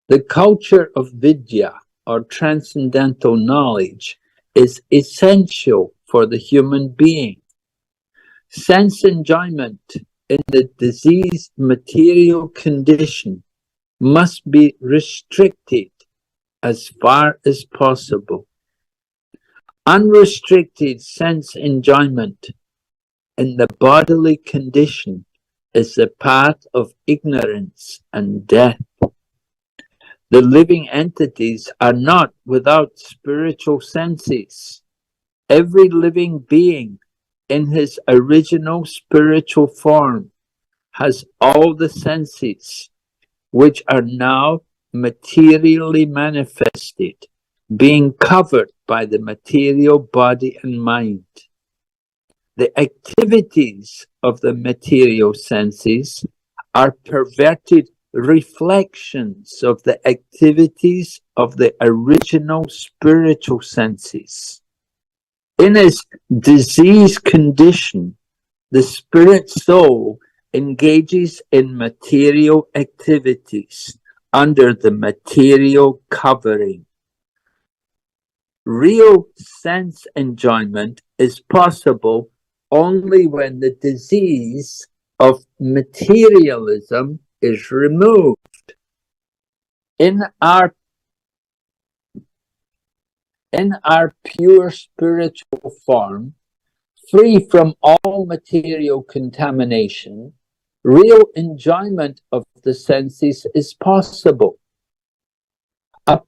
the culture of vidya, or transcendental knowledge, is essential for the human being. Sense enjoyment in the diseased material condition must be restricted as far as possible. Unrestricted sense enjoyment in the bodily condition is the path of ignorance and death. The living entities are not without spiritual senses. Every living being in his original spiritual form has all the senses which are now materially manifested, being covered by the material body and mind. The activities of the material senses are perverted reflections of the activities of the original spiritual senses. In its diseased condition, the spirit soul engages in material activities under the material covering. Real sense enjoyment is possible only when the disease of materialism is removed. In our pure spiritual form, free from all material contamination, real enjoyment of the senses is possible. A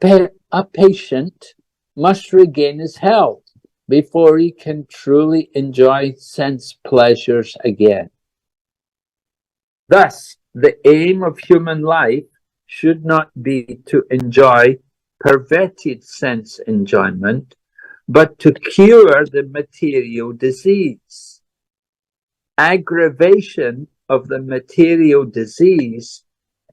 patient must regain his health before he can truly enjoy sense pleasures again. Thus, the aim of human life should not be to enjoy perverted sense enjoyment, but to cure the material disease. Aggravation of the material disease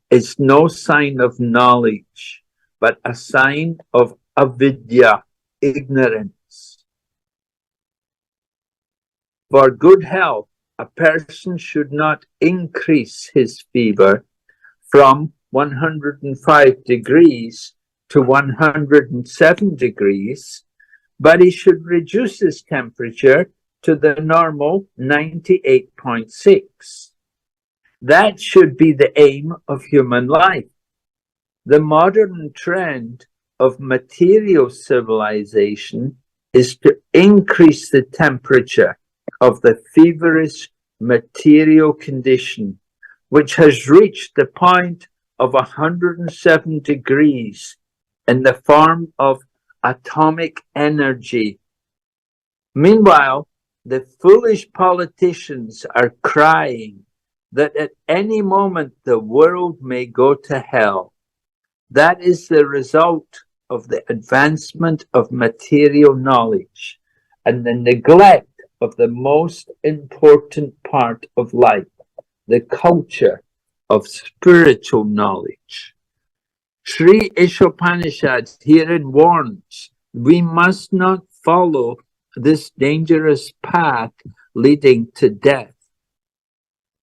is no sign of knowledge, but a sign of avidya, ignorance. For good health, a person should not increase his fever from 105 degrees to 107 degrees, but he should reduce his temperature to the normal 98.6. That should be the aim of human life. The modern trend of material civilization is to increase the temperature of the feverish material condition, which has reached the point of 107 degrees in the form of atomic energy. Meanwhile, the foolish politicians are crying that at any moment the world may go to hell. That is the result of the advancement of material knowledge and the neglect of the most important part of life, the culture of spiritual knowledge. Sri Isopanishad herein warns, we must not follow this dangerous path leading to death.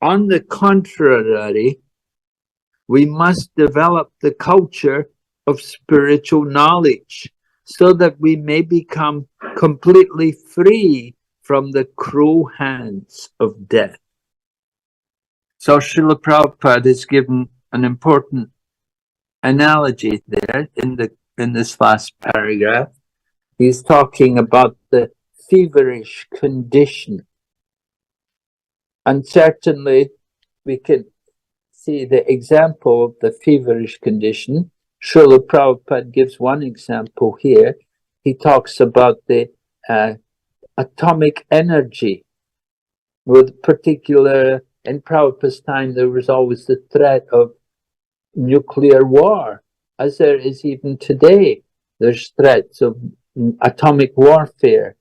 On the contrary, we must develop the culture of spiritual knowledge so that we may become completely free from the cruel hands of death. So Srila Prabhupada has given an important analogy there in this last paragraph. He's talking about the feverish condition. And certainly we can see the example of the feverish condition. Srila Prabhupada gives one example here. He talks about the atomic energy, with particular, in Prabhupada's time there was always the threat of nuclear war, as there is even today. There's threats of atomic warfare,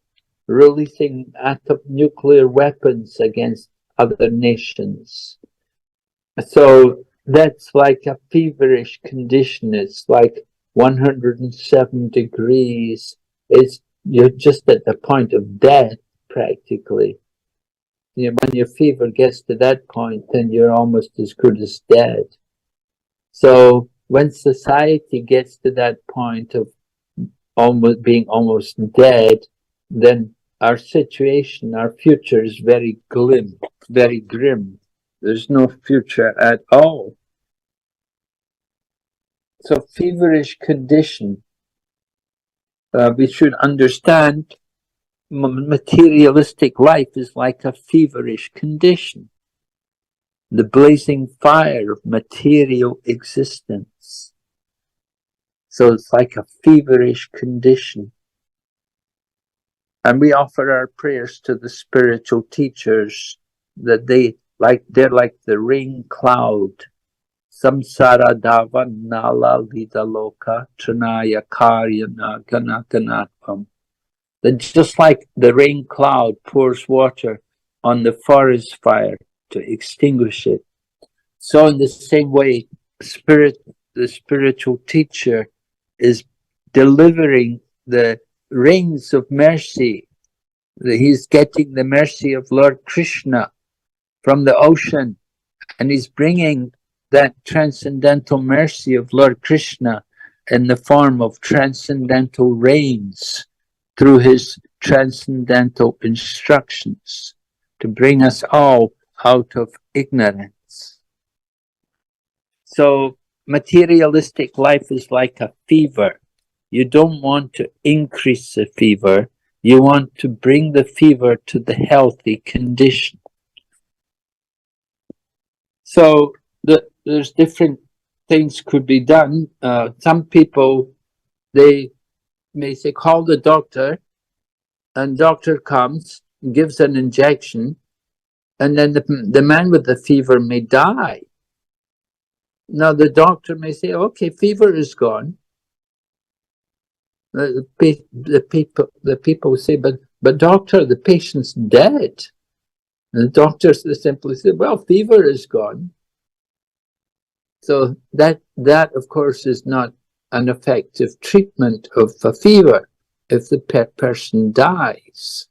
releasing nuclear weapons against other nations. So that's like a feverish condition. It's like 107 degrees. You're just at the point of death, practically. You know, when your fever gets to that point, then you're almost as good as dead. So when society gets to that point of being almost dead, then our situation, our future is very grim. There's no future at all. So feverish condition, we should understand materialistic life is like a feverish condition, the blazing fire of material existence. So it's like a feverish condition. And we offer our prayers to the spiritual teachers that they're like the rain cloud. Samsara dava nala lida loka tranaya karyana ganatanatam. That just like the rain cloud pours water on the forest fire to extinguish it, so in the same way, the spiritual teacher is delivering the rains of mercy. He's getting the mercy of Lord Krishna from the ocean, and he's bringing that transcendental mercy of Lord Krishna in the form of transcendental rains through his transcendental instructions to bring us all out of ignorance. So materialistic life is like a fever. You don't want to increase the fever. You want to bring the fever to the healthy condition. So there's different things could be done. Some people, they may say, call the doctor, and doctor comes, gives an injection, and then the man with the fever may die. Now the doctor may say, okay, fever is gone. The people say, but doctor, the patient's dead. And the doctor simply said, well, fever is gone. So that of course is not an effective treatment of a fever if the person dies.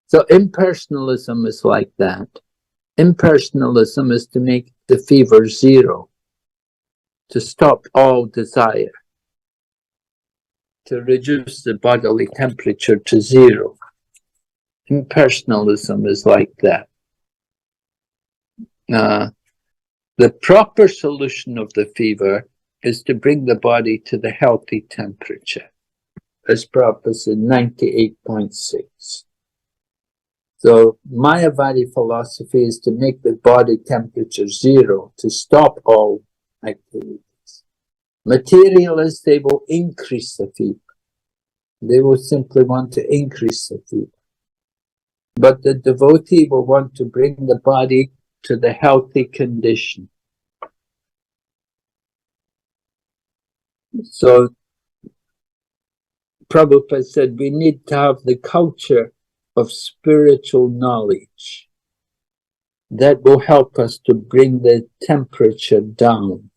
So impersonalism is like that. Impersonalism is to make the fever zero, to stop all desire, to reduce the bodily temperature to zero. Impersonalism is like that. The proper solution of the fever is to bring the body to the healthy temperature, as Prabhupada said, 98.6. So Mayavadi philosophy is to make the body temperature zero, to stop all activities. Materialists, they will increase the fever. They will simply want to increase the fever. But the devotee will want to bring the body to the healthy condition. So Prabhupada said we need to have the culture of spiritual knowledge that will help us to bring the temperature down.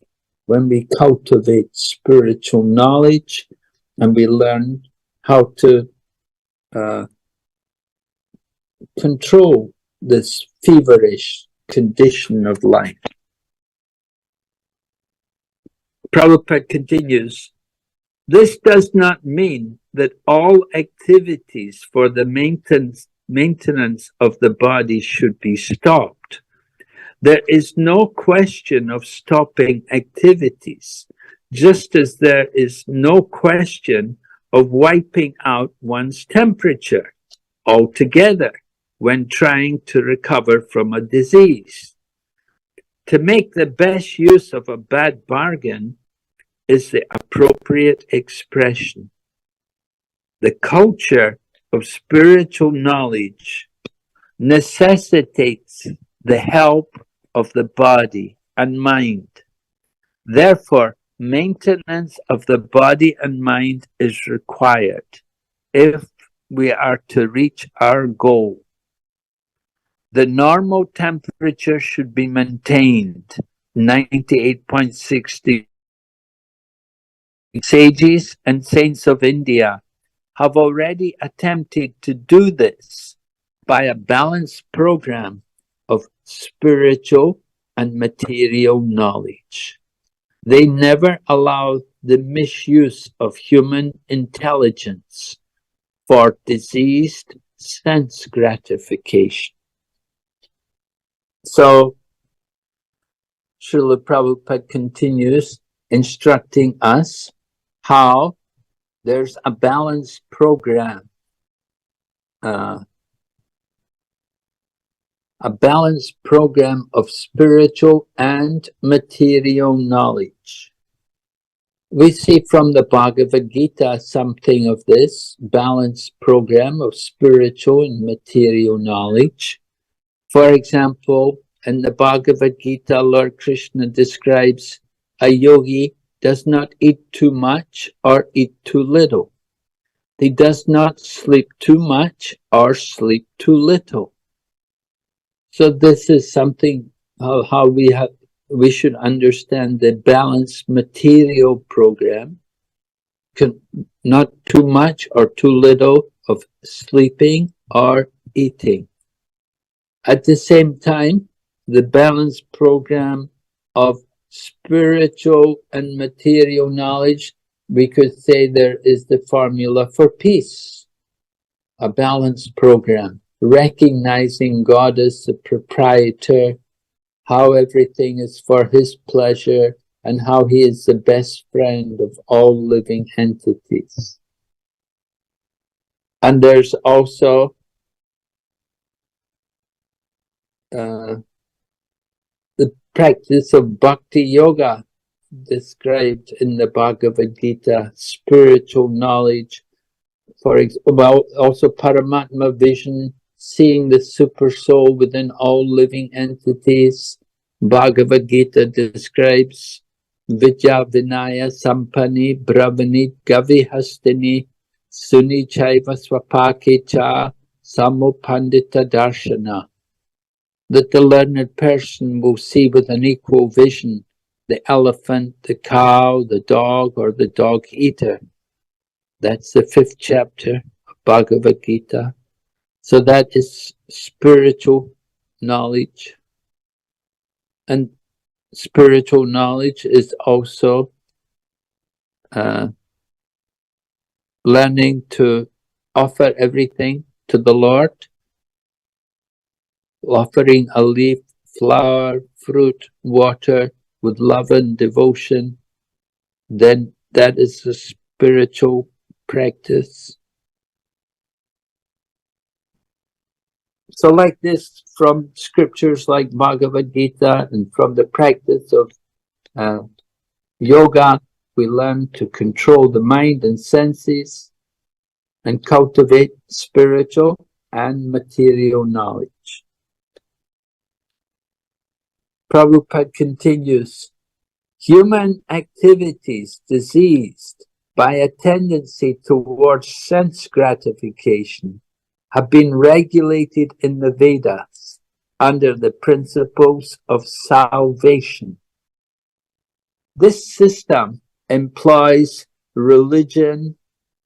When we cultivate spiritual knowledge and we learn how to control this feverish condition of life. Prabhupada continues, this does not mean that all activities for the maintenance of the body should be stopped. There is no question of stopping activities, just as there is no question of wiping out one's temperature altogether when trying to recover from a disease. To make the best use of a bad bargain is the appropriate expression. The culture of spiritual knowledge necessitates the help of the body and mind. Therefore, maintenance of the body and mind is required if we are to reach our goal. The normal temperature should be maintained, 98.6 degrees. Sages and saints of India have already attempted to do this by a balanced program of spiritual and material knowledge. They never allowed the misuse of human intelligence for diseased sense gratification. So, Srila Prabhupada continues instructing us how there's a balanced program a balanced program of spiritual and material knowledge. We see from the Bhagavad Gita something of this balanced program of spiritual and material knowledge. For example, in the Bhagavad Gita, Lord Krishna describes a yogi does not eat too much or eat too little. He does not sleep too much or sleep too little. So this is something how we should understand the balanced material program. Not too much or too little of sleeping or eating. At the same time, the balanced program of spiritual and material knowledge, we could say there is the formula for peace. A balanced program, recognizing God as the proprietor, how everything is for his pleasure, and how he is the best friend of all living entities. And there's also the practice of bhakti yoga described in the Bhagavad Gita, spiritual knowledge, for example, also Paramatma vision, seeing the super soul within all living entities. Bhagavad Gita describes Vidya Vinaya Sampani Brahmani Gavi Hastini Suni Chaiva Swapake Cha Samupandita Darshana, that the learned person will see with an equal vision the elephant, the cow, the dog, or the dog eater. That's the 5th chapter of Bhagavad Gita. So that is spiritual knowledge. And spiritual knowledge is also learning to offer everything to the Lord, offering a leaf, flower, fruit, water with love and devotion. Then that is a spiritual practice. So like this, from scriptures like Bhagavad Gita and from the practice of yoga, we learn to control the mind and senses and cultivate spiritual and material knowledge. Prabhupada continues, human activities diseased by a tendency towards sense gratification have been regulated in the Vedas under the principles of salvation. This system employs religion,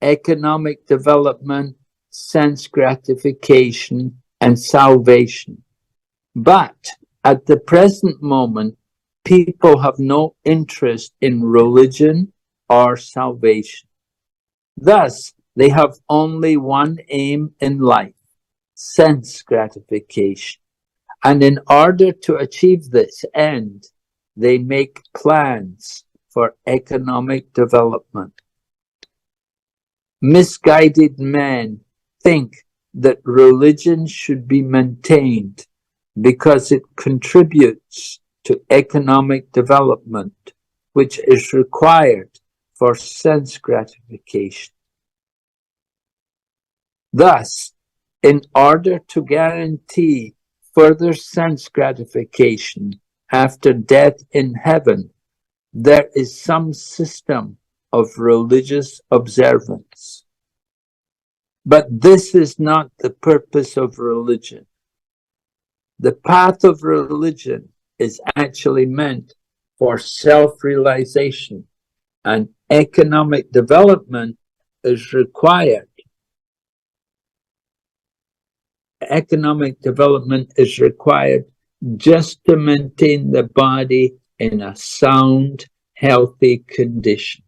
economic development, sense gratification, and salvation. But at the present moment, people have no interest in religion or salvation. Thus, they have only one aim in life, sense gratification. And in order to achieve this end, they make plans for economic development. Misguided men think that religion should be maintained because it contributes to economic development, which is required for sense gratification. Thus, in order to guarantee further sense gratification after death in heaven, there is some system of religious observance. But this is not the purpose of religion. The path of religion is actually meant for self-realization, and economic development is required. Economic development is required just to maintain the body in a sound, healthy condition.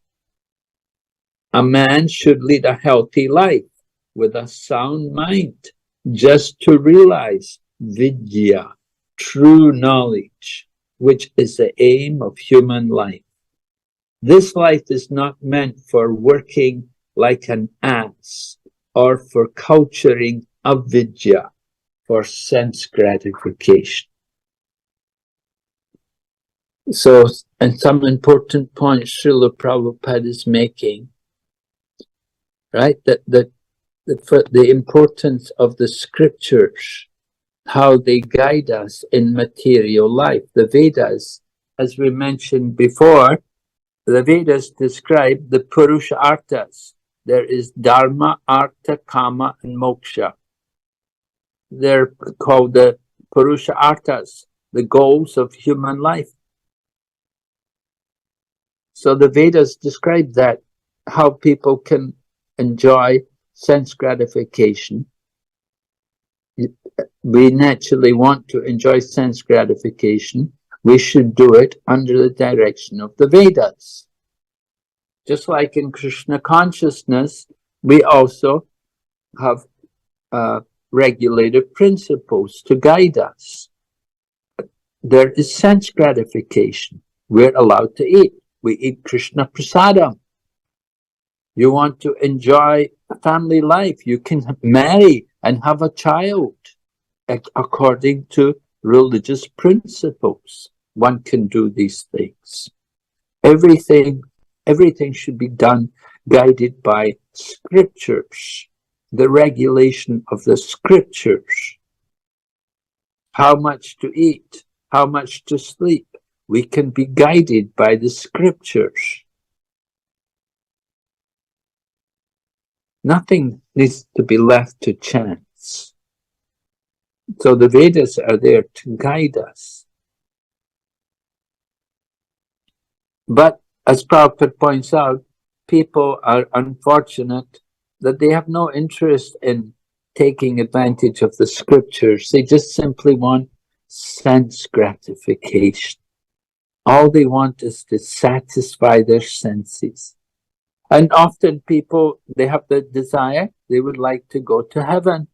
A man should lead a healthy life with a sound mind, just to realize vidya, true knowledge, which is the aim of human life. This life is not meant for working like an ass or for culturing avidya, for sense gratification. So, and some important points Srila Prabhupada is making, right? The importance of the scriptures, how they guide us in material life. The Vedas, as we mentioned before, the Vedas describe the Purusha Arthas. There is Dharma, Artha, Kama, and Moksha. They're called the Purusha Arthas, the goals of human life. So the Vedas describe that, how people can enjoy sense gratification. We naturally want to enjoy sense gratification. We should do it under the direction of the Vedas. Just like in Krishna consciousness, we also have regulative principles to guide us. There is sense gratification. We're allowed to eat. We eat Krishna prasadam. You want to enjoy family life, you can marry and have a child according to religious principles. One can do these things. Everything should be done guided by scriptures, the regulation of the scriptures. How much to eat, how much to sleep. We can be guided by the scriptures. Nothing needs to be left to chance. So the Vedas are there to guide us. But as Prabhupada points out, people are unfortunate that they have no interest in taking advantage of the scriptures. They just simply want sense gratification. All they want is to satisfy their senses. And often people, they have the desire, they would like to go to heaven.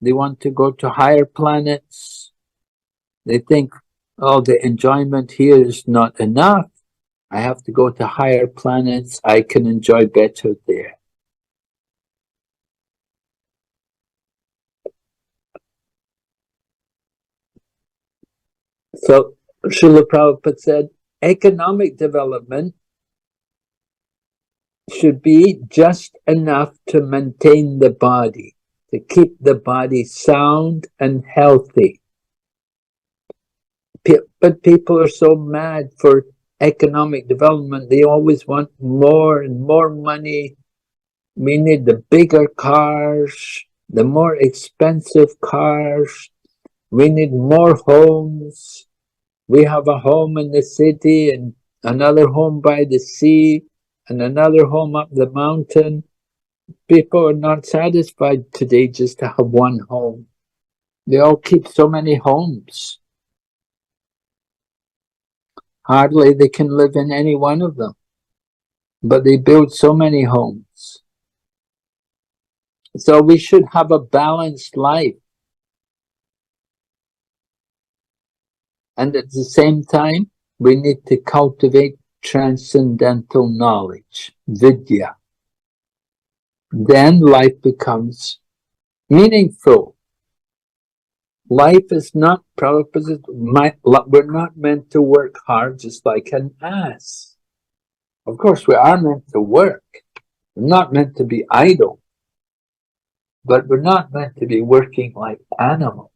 They want to go to higher planets. They think, oh, the enjoyment here is not enough. I have to go to higher planets. I can enjoy better there. So Srila Prabhupada said, economic development should be just enough to maintain the body, to keep the body sound and healthy. But people are so mad for economic development. They always want more and more money. We need the bigger cars, the more expensive cars. We need more homes. We have a home in the city and another home by the sea and another home up the mountain. People are not satisfied today just to have one home. They all keep so many homes. Hardly they can live in any one of them. But they build so many homes. So we should have a balanced life. And at the same time, we need to cultivate transcendental knowledge, vidya. Then life becomes meaningful. Life is not, Prabhupada, we're not meant to work hard just like an ass. Of course, we are meant to work. We're not meant to be idle. But we're not meant to be working like animals.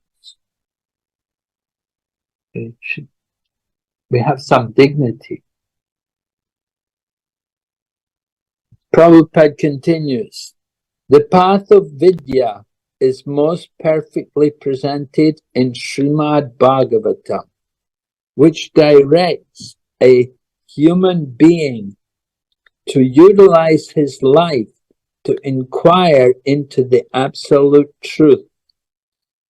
We have some dignity. Prabhupada continues, the path of Vidya is most perfectly presented in Srimad Bhagavatam, which directs a human being to utilize his life to inquire into the absolute truth.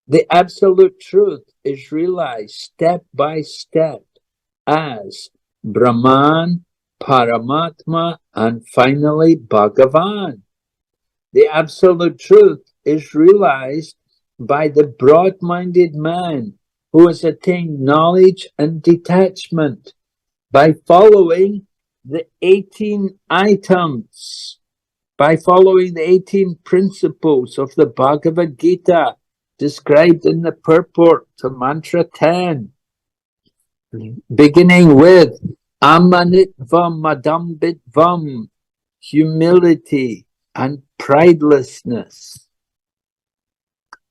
The absolute truth is realized step by step as Brahman, Paramatma, and finally Bhagavan. The absolute truth is realized by the broad-minded man who has attained knowledge and by following the 18 items, by following the 18 principles of the Bhagavad Gita described in the purport to Mantra 10, beginning with Amanitvam Madambitvam, humility and pridelessness.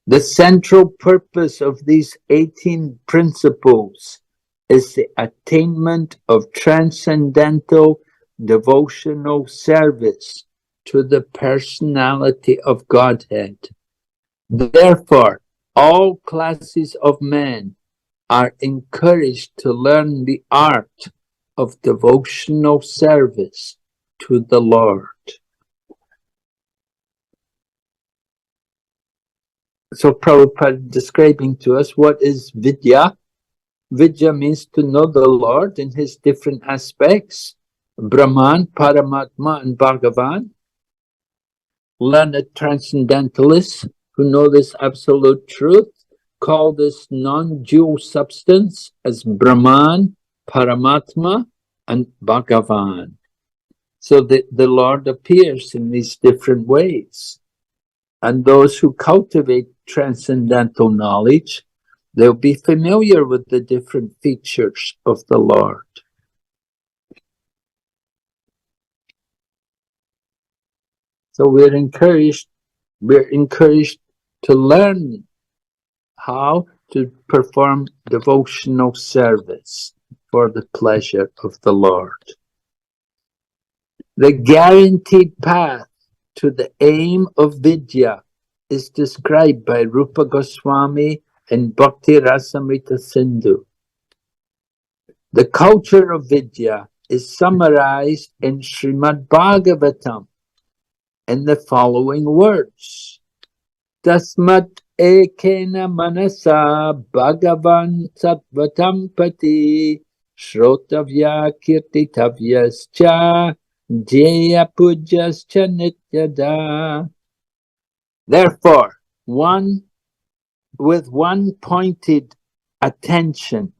The central purpose of these 18 principles is the attainment of transcendental devotional service to the personality of Godhead. Therefore, all classes of men are encouraged to learn the art of devotional service to the Lord. So Prabhupada describing to us what is Vidya. Vidya means to know the Lord in his different aspects, Brahman, Paramatma and Bhagavan. Learned transcendentalists who know this absolute truth call this non-dual substance as Brahman, Paramatma and Bhagavan. So the Lord appears in these different ways. And those who cultivate transcendental knowledge, they'll be familiar with the different features of the Lord. So we're encouraged to learn how to perform devotional service for the pleasure of the Lord. The guaranteed path to the aim of Vidya is described by Rupa Goswami in Bhakti-Rasamrita Sindhu. The culture of Vidya is summarized in Srimad Bhagavatam in the following words. Tasmat ekena manasa bhagavan sattvatam pati shrotavya kirtitavyascha jaya pujyascha nityada. Therefore, with one pointed attention,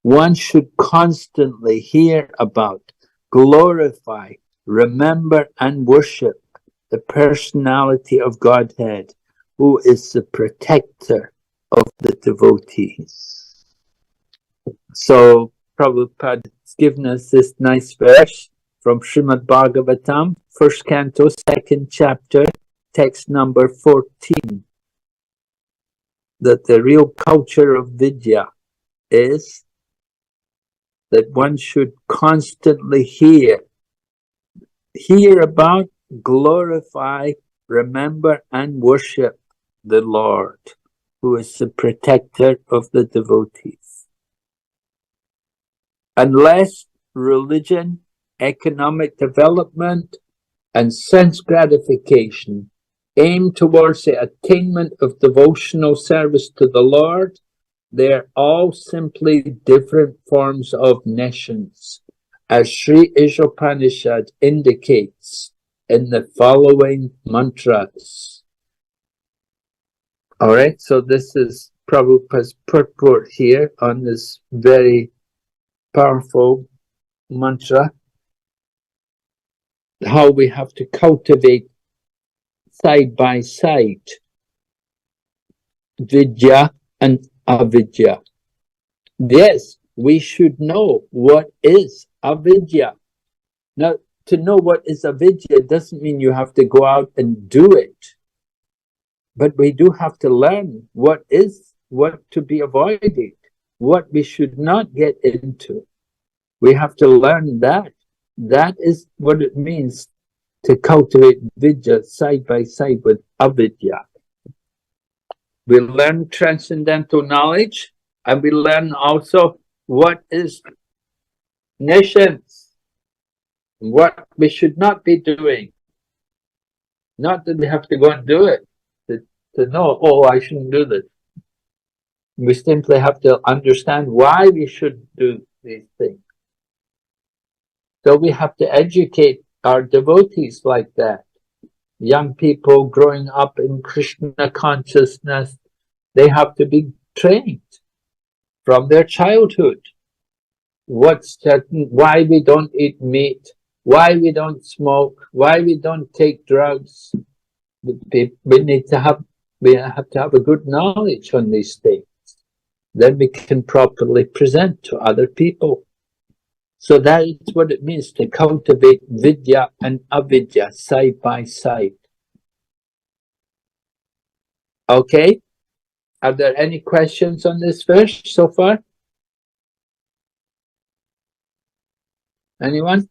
one should constantly hear about, glorify, remember and worship the personality of Godhead, who is the protector of the devotees. So Prabhupada has given us this nice verse from Srimad Bhagavatam, 1st canto, 2nd chapter, text number 14, that the real culture of Vidya is that one should constantly hear about, glorify, remember and worship the Lord, who is the protector of the devotees. Unless religion, economic development and sense gratification aim towards the attainment of devotional service to the Lord, they are all simply different forms of nations, as Sri Isopanishad indicates in the following mantras. All right, so this is Prabhupada's purport here on this very powerful mantra, how we have to cultivate side by side Vidya and Avidya. Yes, we should know what is Avidya. Now, to know what is avidya doesn't mean you have to go out and do it. But we do have to learn what to be avoided, what we should not get into. We have to learn that. That is what it means to cultivate vidya side by side with avidya. We learn transcendental knowledge, and we learn also what is nations, what we should not be doing. Not that we have to go and do it, to know, oh, I shouldn't do this. We simply have to understand why we should do these things. So we have to educate our devotees like that. Young people growing up in Krishna consciousness, they have to be trained from their childhood. Why we don't eat meat, why we don't smoke, why we don't take drugs. We have to have a good knowledge on these things. Then we can properly present to other people. So that is what it means to cultivate vidya and avidya side by side. Okay? Are there any questions on this verse so far? Anyone?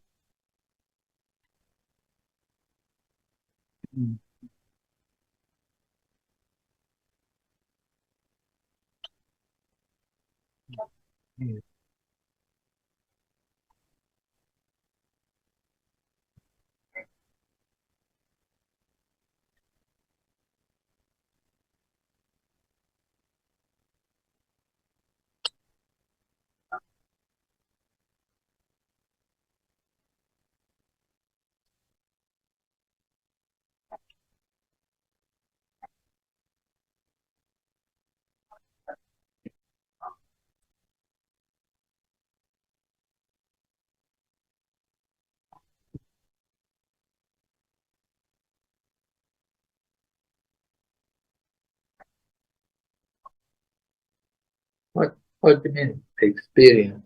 What do you mean, experience?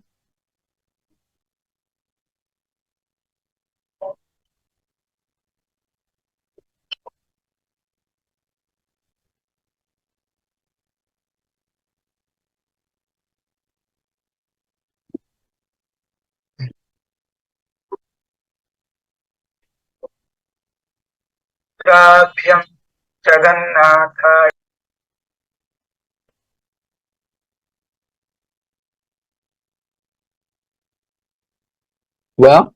Well,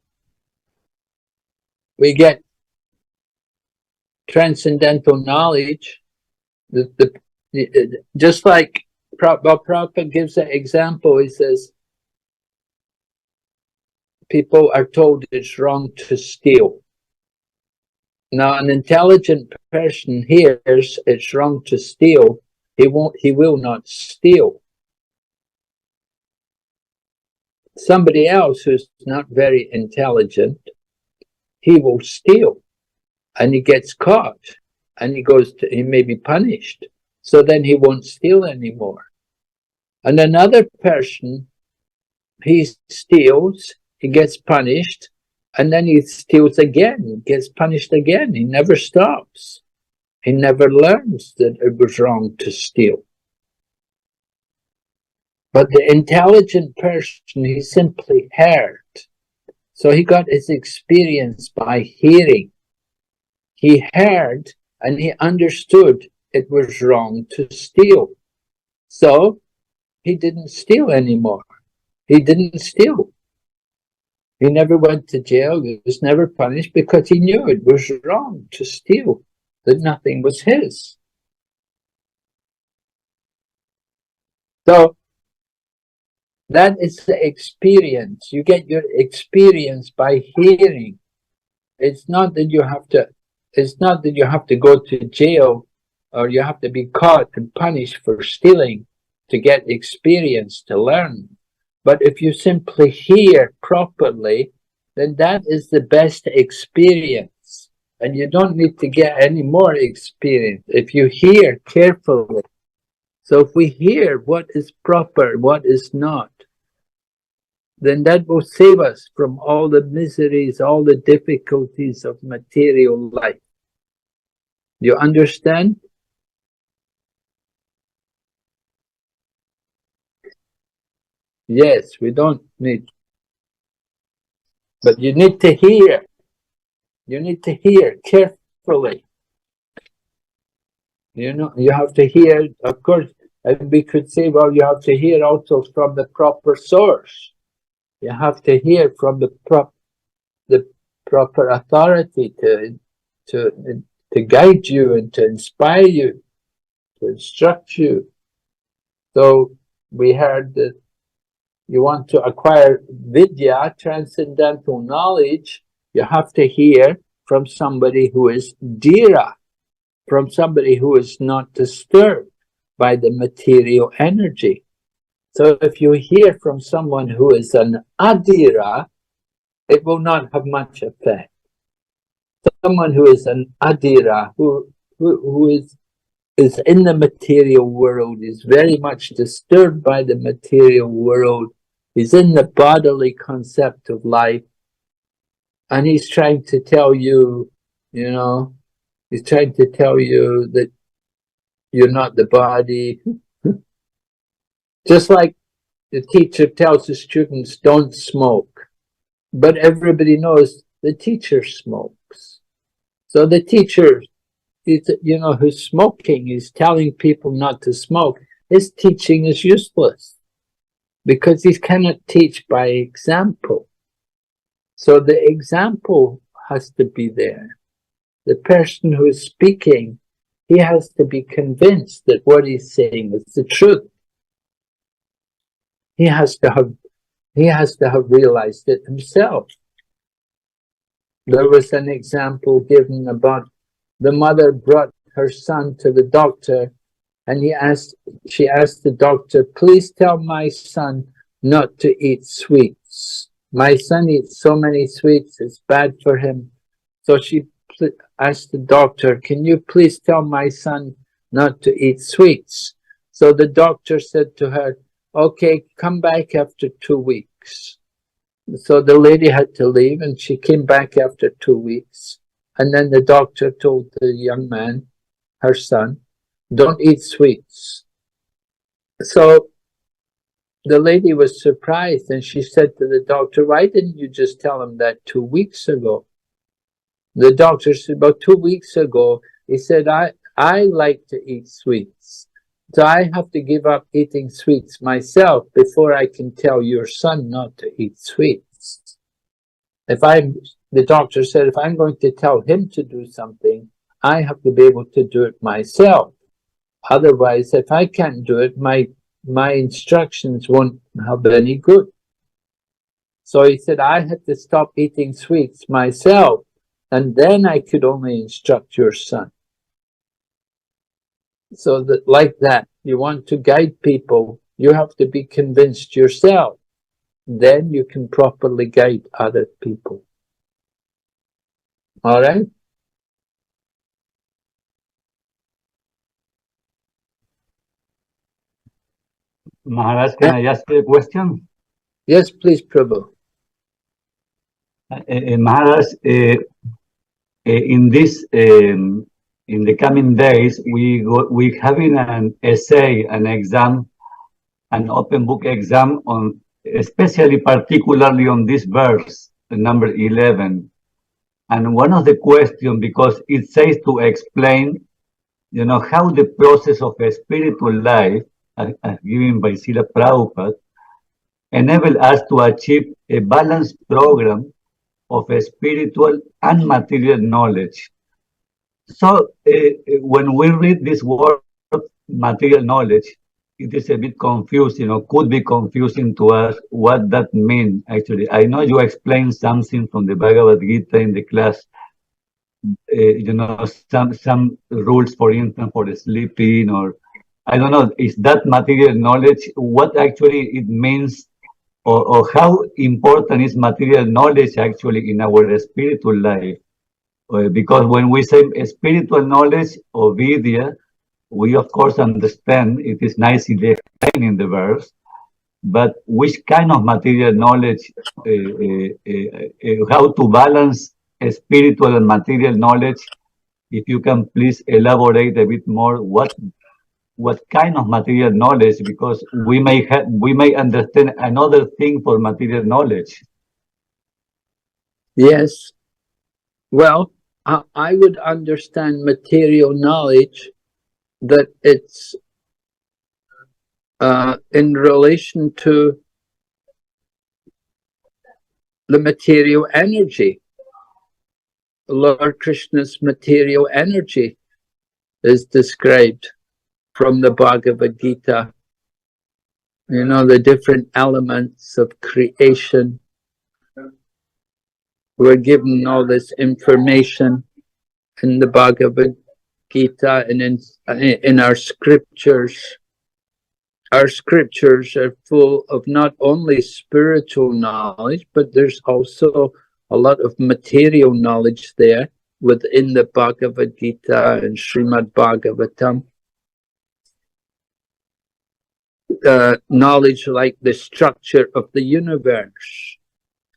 we get transcendental knowledge. Just like Prabhupada gives an example, he says, people are told it's wrong to steal. Now, an intelligent person hears it's wrong to steal, he will not steal. Somebody else who's not very intelligent, he will steal, and he gets caught, and he may be punished. So then he won't steal anymore. And another person, he steals, he gets punished, and then he steals again, he gets punished again. He never stops. He never learns that it was wrong to steal. But the intelligent person, he simply heard. So he got his experience by hearing. He heard and he understood it was wrong to steal. So he didn't steal anymore. He didn't steal. He never went to jail. He was never punished because he knew it was wrong to steal, that nothing was his. So that is the experience. You get your experience by hearing. It's not that you have to go to jail or you have to be caught and punished for stealing to get experience, to learn. But if you simply hear properly, then that is the best experience. And you don't need to get any more experience if you hear carefully. So if we hear what is proper, what is not, then that will save us from all the miseries, all the difficulties of material life. You understand? Yes, we don't need, but you need to hear. You need to hear carefully. You know, you have to hear, of course, and we could say, well, you have to hear also from the proper source. You have to hear from the proper authority to guide you and to inspire you, to instruct you. So we heard that you want to acquire vidya, transcendental knowledge, you have to hear from somebody who is dhira, from somebody who is not disturbed by the material energy. So if you hear from someone who is an adhira, it will not have much effect. Someone who is an adira, who is in the material world, is very much disturbed by the material world, is in the bodily concept of life, and he's trying to tell you, you know, he's trying to tell you that you're not the body. Just like the teacher tells the students, don't smoke. But everybody knows the teacher smokes. So the teacher, you know, who's smoking, is telling people not to smoke. His teaching is useless because he cannot teach by example. So the example has to be there. The person who is speaking, he has to be convinced that what he's saying is the truth. He has to have realized it himself. There was an example given about the mother brought her son to the doctor, and she asked the doctor, please tell my son not to eat sweets. My son eats so many sweets, it's bad for him. So she asked the doctor, can you please tell my son not to eat sweets? So the doctor said to her, okay, come back after 2 weeks. So the lady had to leave, and she came back after 2 weeks. And then the doctor told the young man, her son, don't eat sweets. So the lady was surprised, and she said to the doctor, why didn't you just tell him that 2 weeks ago? The doctor said, about 2 weeks ago, he said, I like to eat sweets. So I have to give up eating sweets myself before I can tell your son not to eat sweets. The doctor said, if I'm going to tell him to do something, I have to be able to do it myself. Otherwise, if I can't do it, my instructions won't have any good. So he said, I had to stop eating sweets myself, and then I could only instruct your son. So that, like that, you want to guide people, you have to be convinced yourself. Then you can properly guide other people. All right? Maharaj, can I ask you a question? Yes, please, Prabhu. Maharaj, in the coming days, we having an essay, an exam, an open book exam on, especially particularly on this verse, number 11. And one of the questions, because it says to explain, you know, how the process of a spiritual life, as given by Srila Prabhupada, enable us to achieve a balanced program of a spiritual and material knowledge. So when we read this word material knowledge, it is a bit confusing, you know, could be confusing to us what that means actually. I know you explained something from the Bhagavad Gita in the class, you know, some rules, for instance, for the sleeping, or I don't know, is that material knowledge, what actually it means, or how important is material knowledge actually in our spiritual life? Because when we say spiritual knowledge or vidya, we of course understand it is nicely explained in the verse, but which kind of material knowledge, how to balance spiritual and material knowledge? If you can please elaborate a bit more, what kind of material knowledge, because we may understand another thing for material knowledge. Yes. Well, I would understand material knowledge that it's in relation to the material energy. Lord Krishna's material energy is described from the Bhagavad Gita. You know, the different elements of creation. We're given all this information in the Bhagavad Gita and in our scriptures. our scriptures are full of not only spiritual knowledge, but there's also a lot of material knowledge there within the Bhagavad Gita and Srimad Bhagavatam. Knowledge like the structure of the universe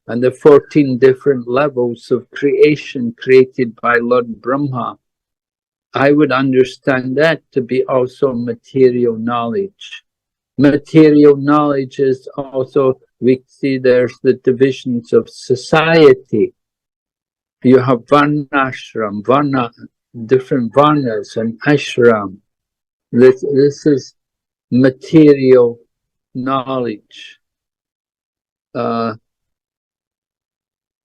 and the 14 different levels of creation created by Lord Brahma. I would understand that to be also material knowledge. Material knowledge is also, we see there's the divisions of society. You have varnashram, different varnas and ashram. This is material knowledge.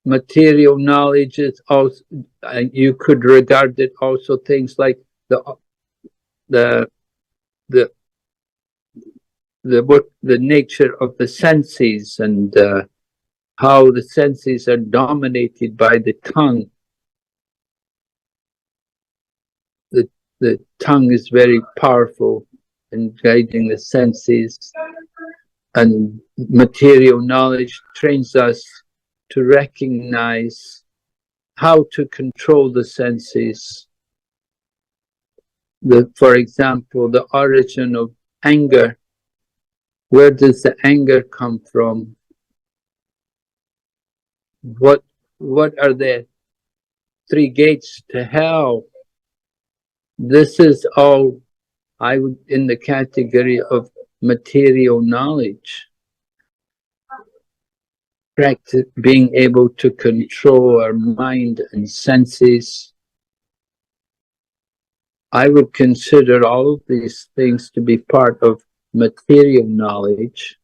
Material knowledge is also, you could regard it also things like the nature of the senses and how the senses are dominated by the tongue. The tongue is very powerful in guiding the senses, and material knowledge trains us to recognize how to control the senses. For example, the origin of anger. Where does the anger come from? What are the 3 gates to hell? This is all I would in the category of material knowledge. Practice being able to control our mind and senses. I would consider all of these things to be part of material knowledge.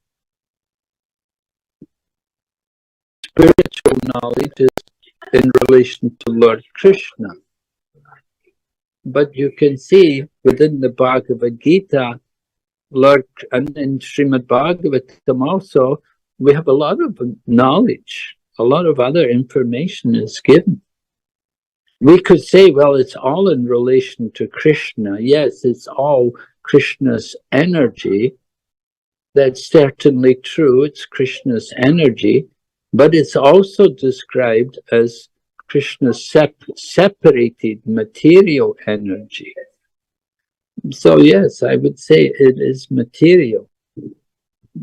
Spiritual knowledge is in relation to Lord Krishna. But you can see within the Bhagavad Gita, and in Srimad Bhagavatam also, we have a lot of knowledge, a lot of other information is given. We could say, well, it's all in relation to Krishna. Yes, it's all Krishna's energy. That's certainly true. It's Krishna's energy, but it's also described as Krishna's separated material energy. So yes, I would say it is material.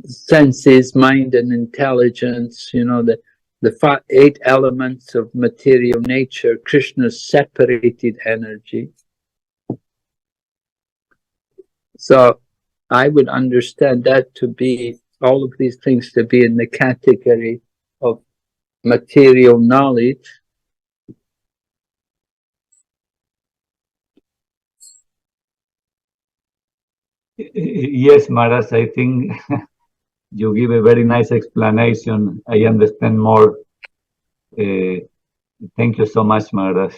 Senses, mind, and intelligence, you know, the 8 elements of material nature, Krishna's separated energy. So I would understand that to be, all of these things to be in the category of material knowledge. Yes, Maharaj, I think you give a very nice explanation. I understand more. Thank you so much, Maharaj.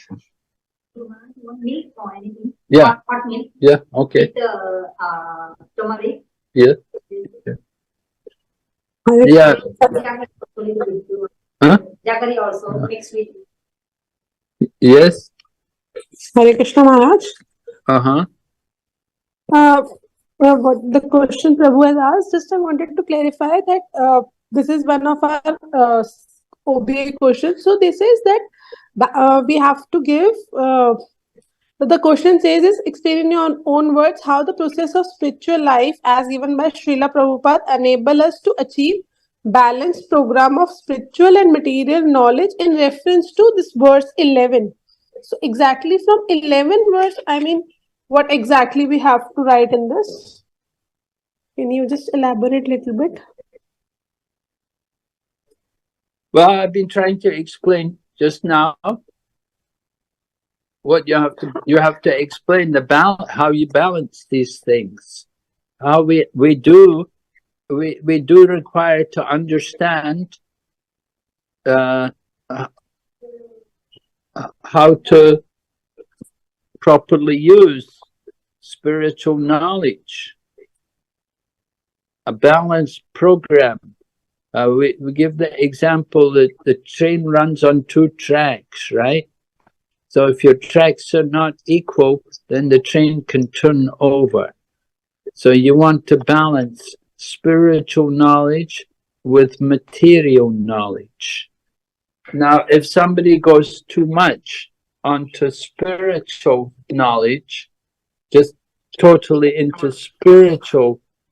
Milk or anything? Yeah. Hot milk. Yeah, okay. With turmeric. Yeah. Yeah. Huh? Jaggery also mixed with. Yes. Hare Krishna Maharaj. Uh-huh. What the question Prabhu has asked, just I wanted to clarify that this is one of our OBA questions. So this is that we have to give, the question says is, explain in your own words how the process of spiritual life as given by Srila Prabhupada enable us to achieve balanced program of spiritual and material knowledge in reference to this verse 11. So exactly from 11 verse, I mean, what exactly we have to write in this? Can you just elaborate a little bit? Well, I've been trying to explain just now what you have to explain the balance, how you balance these things. How we do require to understand how to properly use spiritual knowledge. A balanced program. We give the example that the train runs on 2 tracks, right? So if your tracks are not equal, then the train can turn over. So you want to balance spiritual knowledge with material knowledge. Now, if somebody goes too much onto spiritual knowledge, just totally into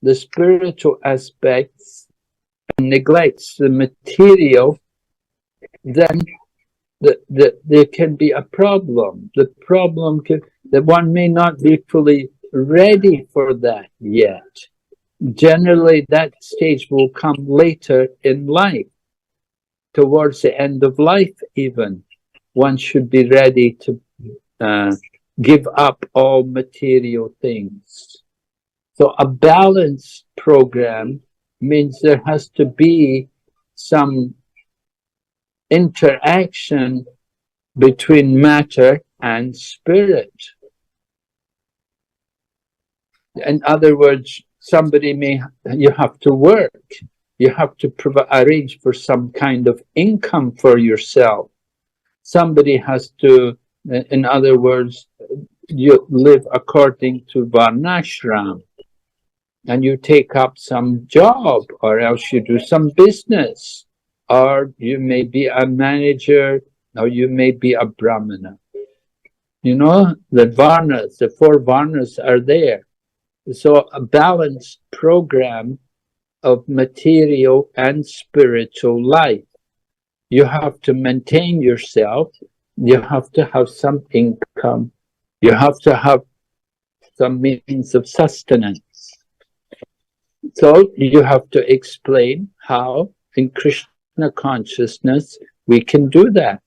the spiritual aspects, and neglects the material, then there can be a problem. The problem can, that one may not be fully ready for that yet. Generally, that stage will come later in life, towards the end of life even. One should be ready to give up all material things. So a balanced program means there has to be some interaction between matter and spirit. In other words, you have to work. You have to arrange for some kind of income for yourself. Somebody has to, in other words, you live according to Varnashram, and you take up some job, or else you do some business, or you may be a manager, or you may be a brahmana. You know, the varnas, the 4 varnas are there. So a balanced program of material and spiritual life. You have to maintain yourself. You have to have some income. You have to have some means of sustenance. So you have to explain how in Krishna consciousness we can do that.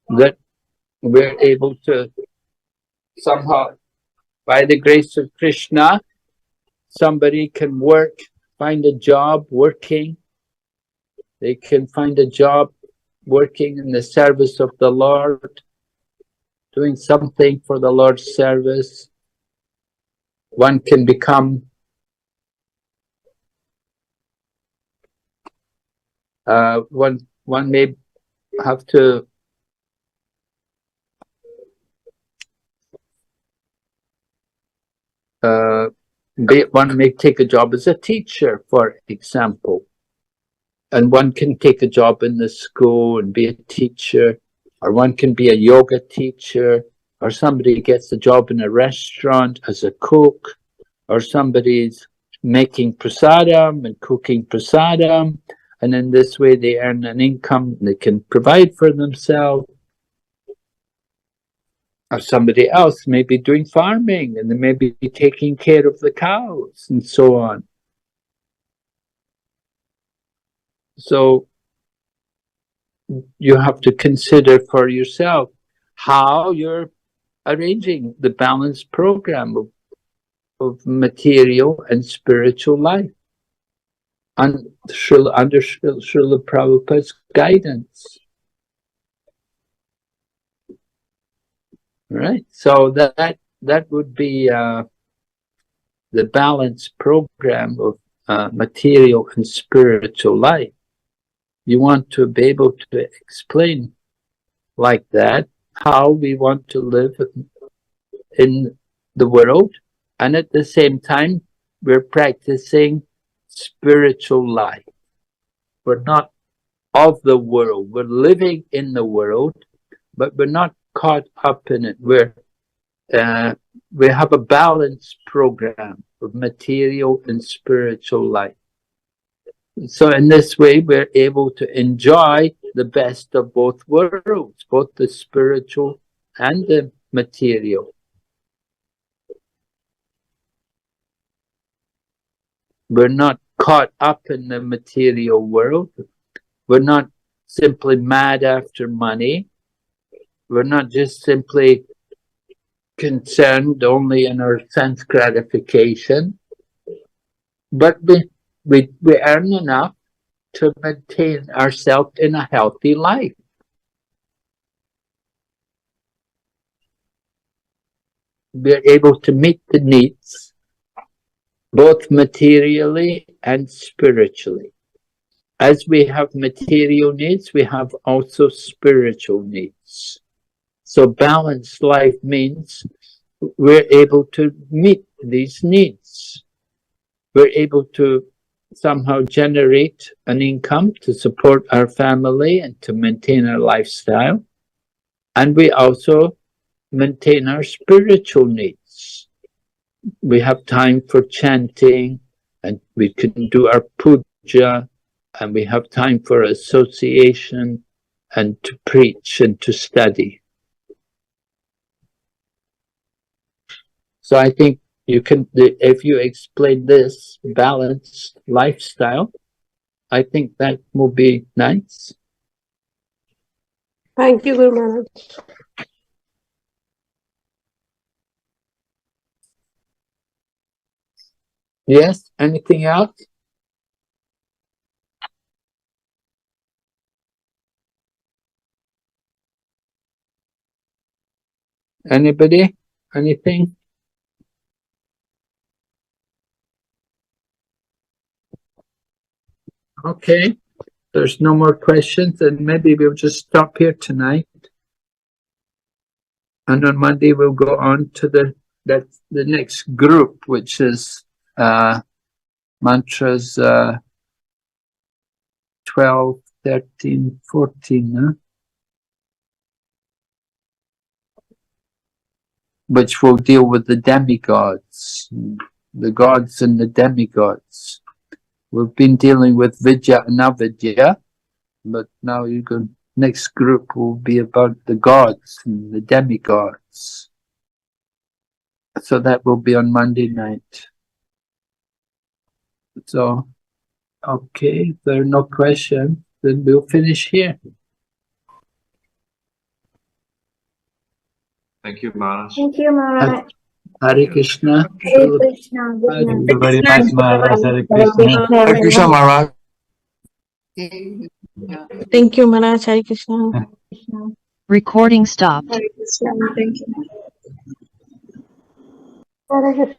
That we're able to somehow, by the grace of Krishna, somebody can work, find a job working. They can find a job working in the service of the Lord, doing something for the Lord's service. One can become one may have to one may take a job as a teacher, for example, and one can take a job in the school and be a teacher, or one can be a yoga teacher, or somebody gets a job in a restaurant as a cook, or somebody's making prasadam and cooking prasadam, and in this way they earn an income and they can provide for themselves. Or somebody else may be doing farming and they may be taking care of the cows and so on. So you have to consider for yourself how you're arranging the balanced program of material and spiritual life under Srila Prabhupada's guidance. Right, so that would be the balanced program of material and spiritual life. You want to be able to explain like that how we want to live in the world, and at the same time we're practicing spiritual life. We're not of the world. We're living in the world, but we're not caught up in it. We have a balanced program of material and spiritual life. So in this way, we're able to enjoy the best of both worlds, both the spiritual and the material. We're not caught up in the material world. We're not simply mad after money. We're not just simply concerned only in our sense gratification, but we earn enough to maintain ourselves in a healthy life. We're able to meet the needs both materially and spiritually. As we have material needs, we have also spiritual needs. So balanced life means we're able to meet these needs. needs. We're able to somehow generate an income to support our family and to maintain our lifestyle. And we also maintain our spiritual needs. We have time for chanting, and we can do our puja, and we have time for association and to preach and to study. So I think you can, if you explain this balanced lifestyle, I think that will be nice. Thank you, Guru Maharaj. Yes, anything else? Anybody? Anything? Okay, there's no more questions, and maybe we'll just stop here tonight. And on Monday we'll go on to the next group, which is mantras 12, 13, 14, huh? Which will deal with the demigods, the gods and the demigods. We've been dealing with Vidya and Avidya, but now you go. Next group will be about the gods and the demigods. So that will be on Monday night. So, okay, if there are no questions, then we'll finish here. Thank you, Maharaj. Thank you, Maharaj. Hare Krishna. Hare Krishna. Good Thank night. you very much, Maharaj. Hare Hare Krishna. Krishna. Hare Krishna, Maharaj. Thank you, Maharaj. Hare Krishna. Recording stopped. Hare Krishna. Thank you. Hare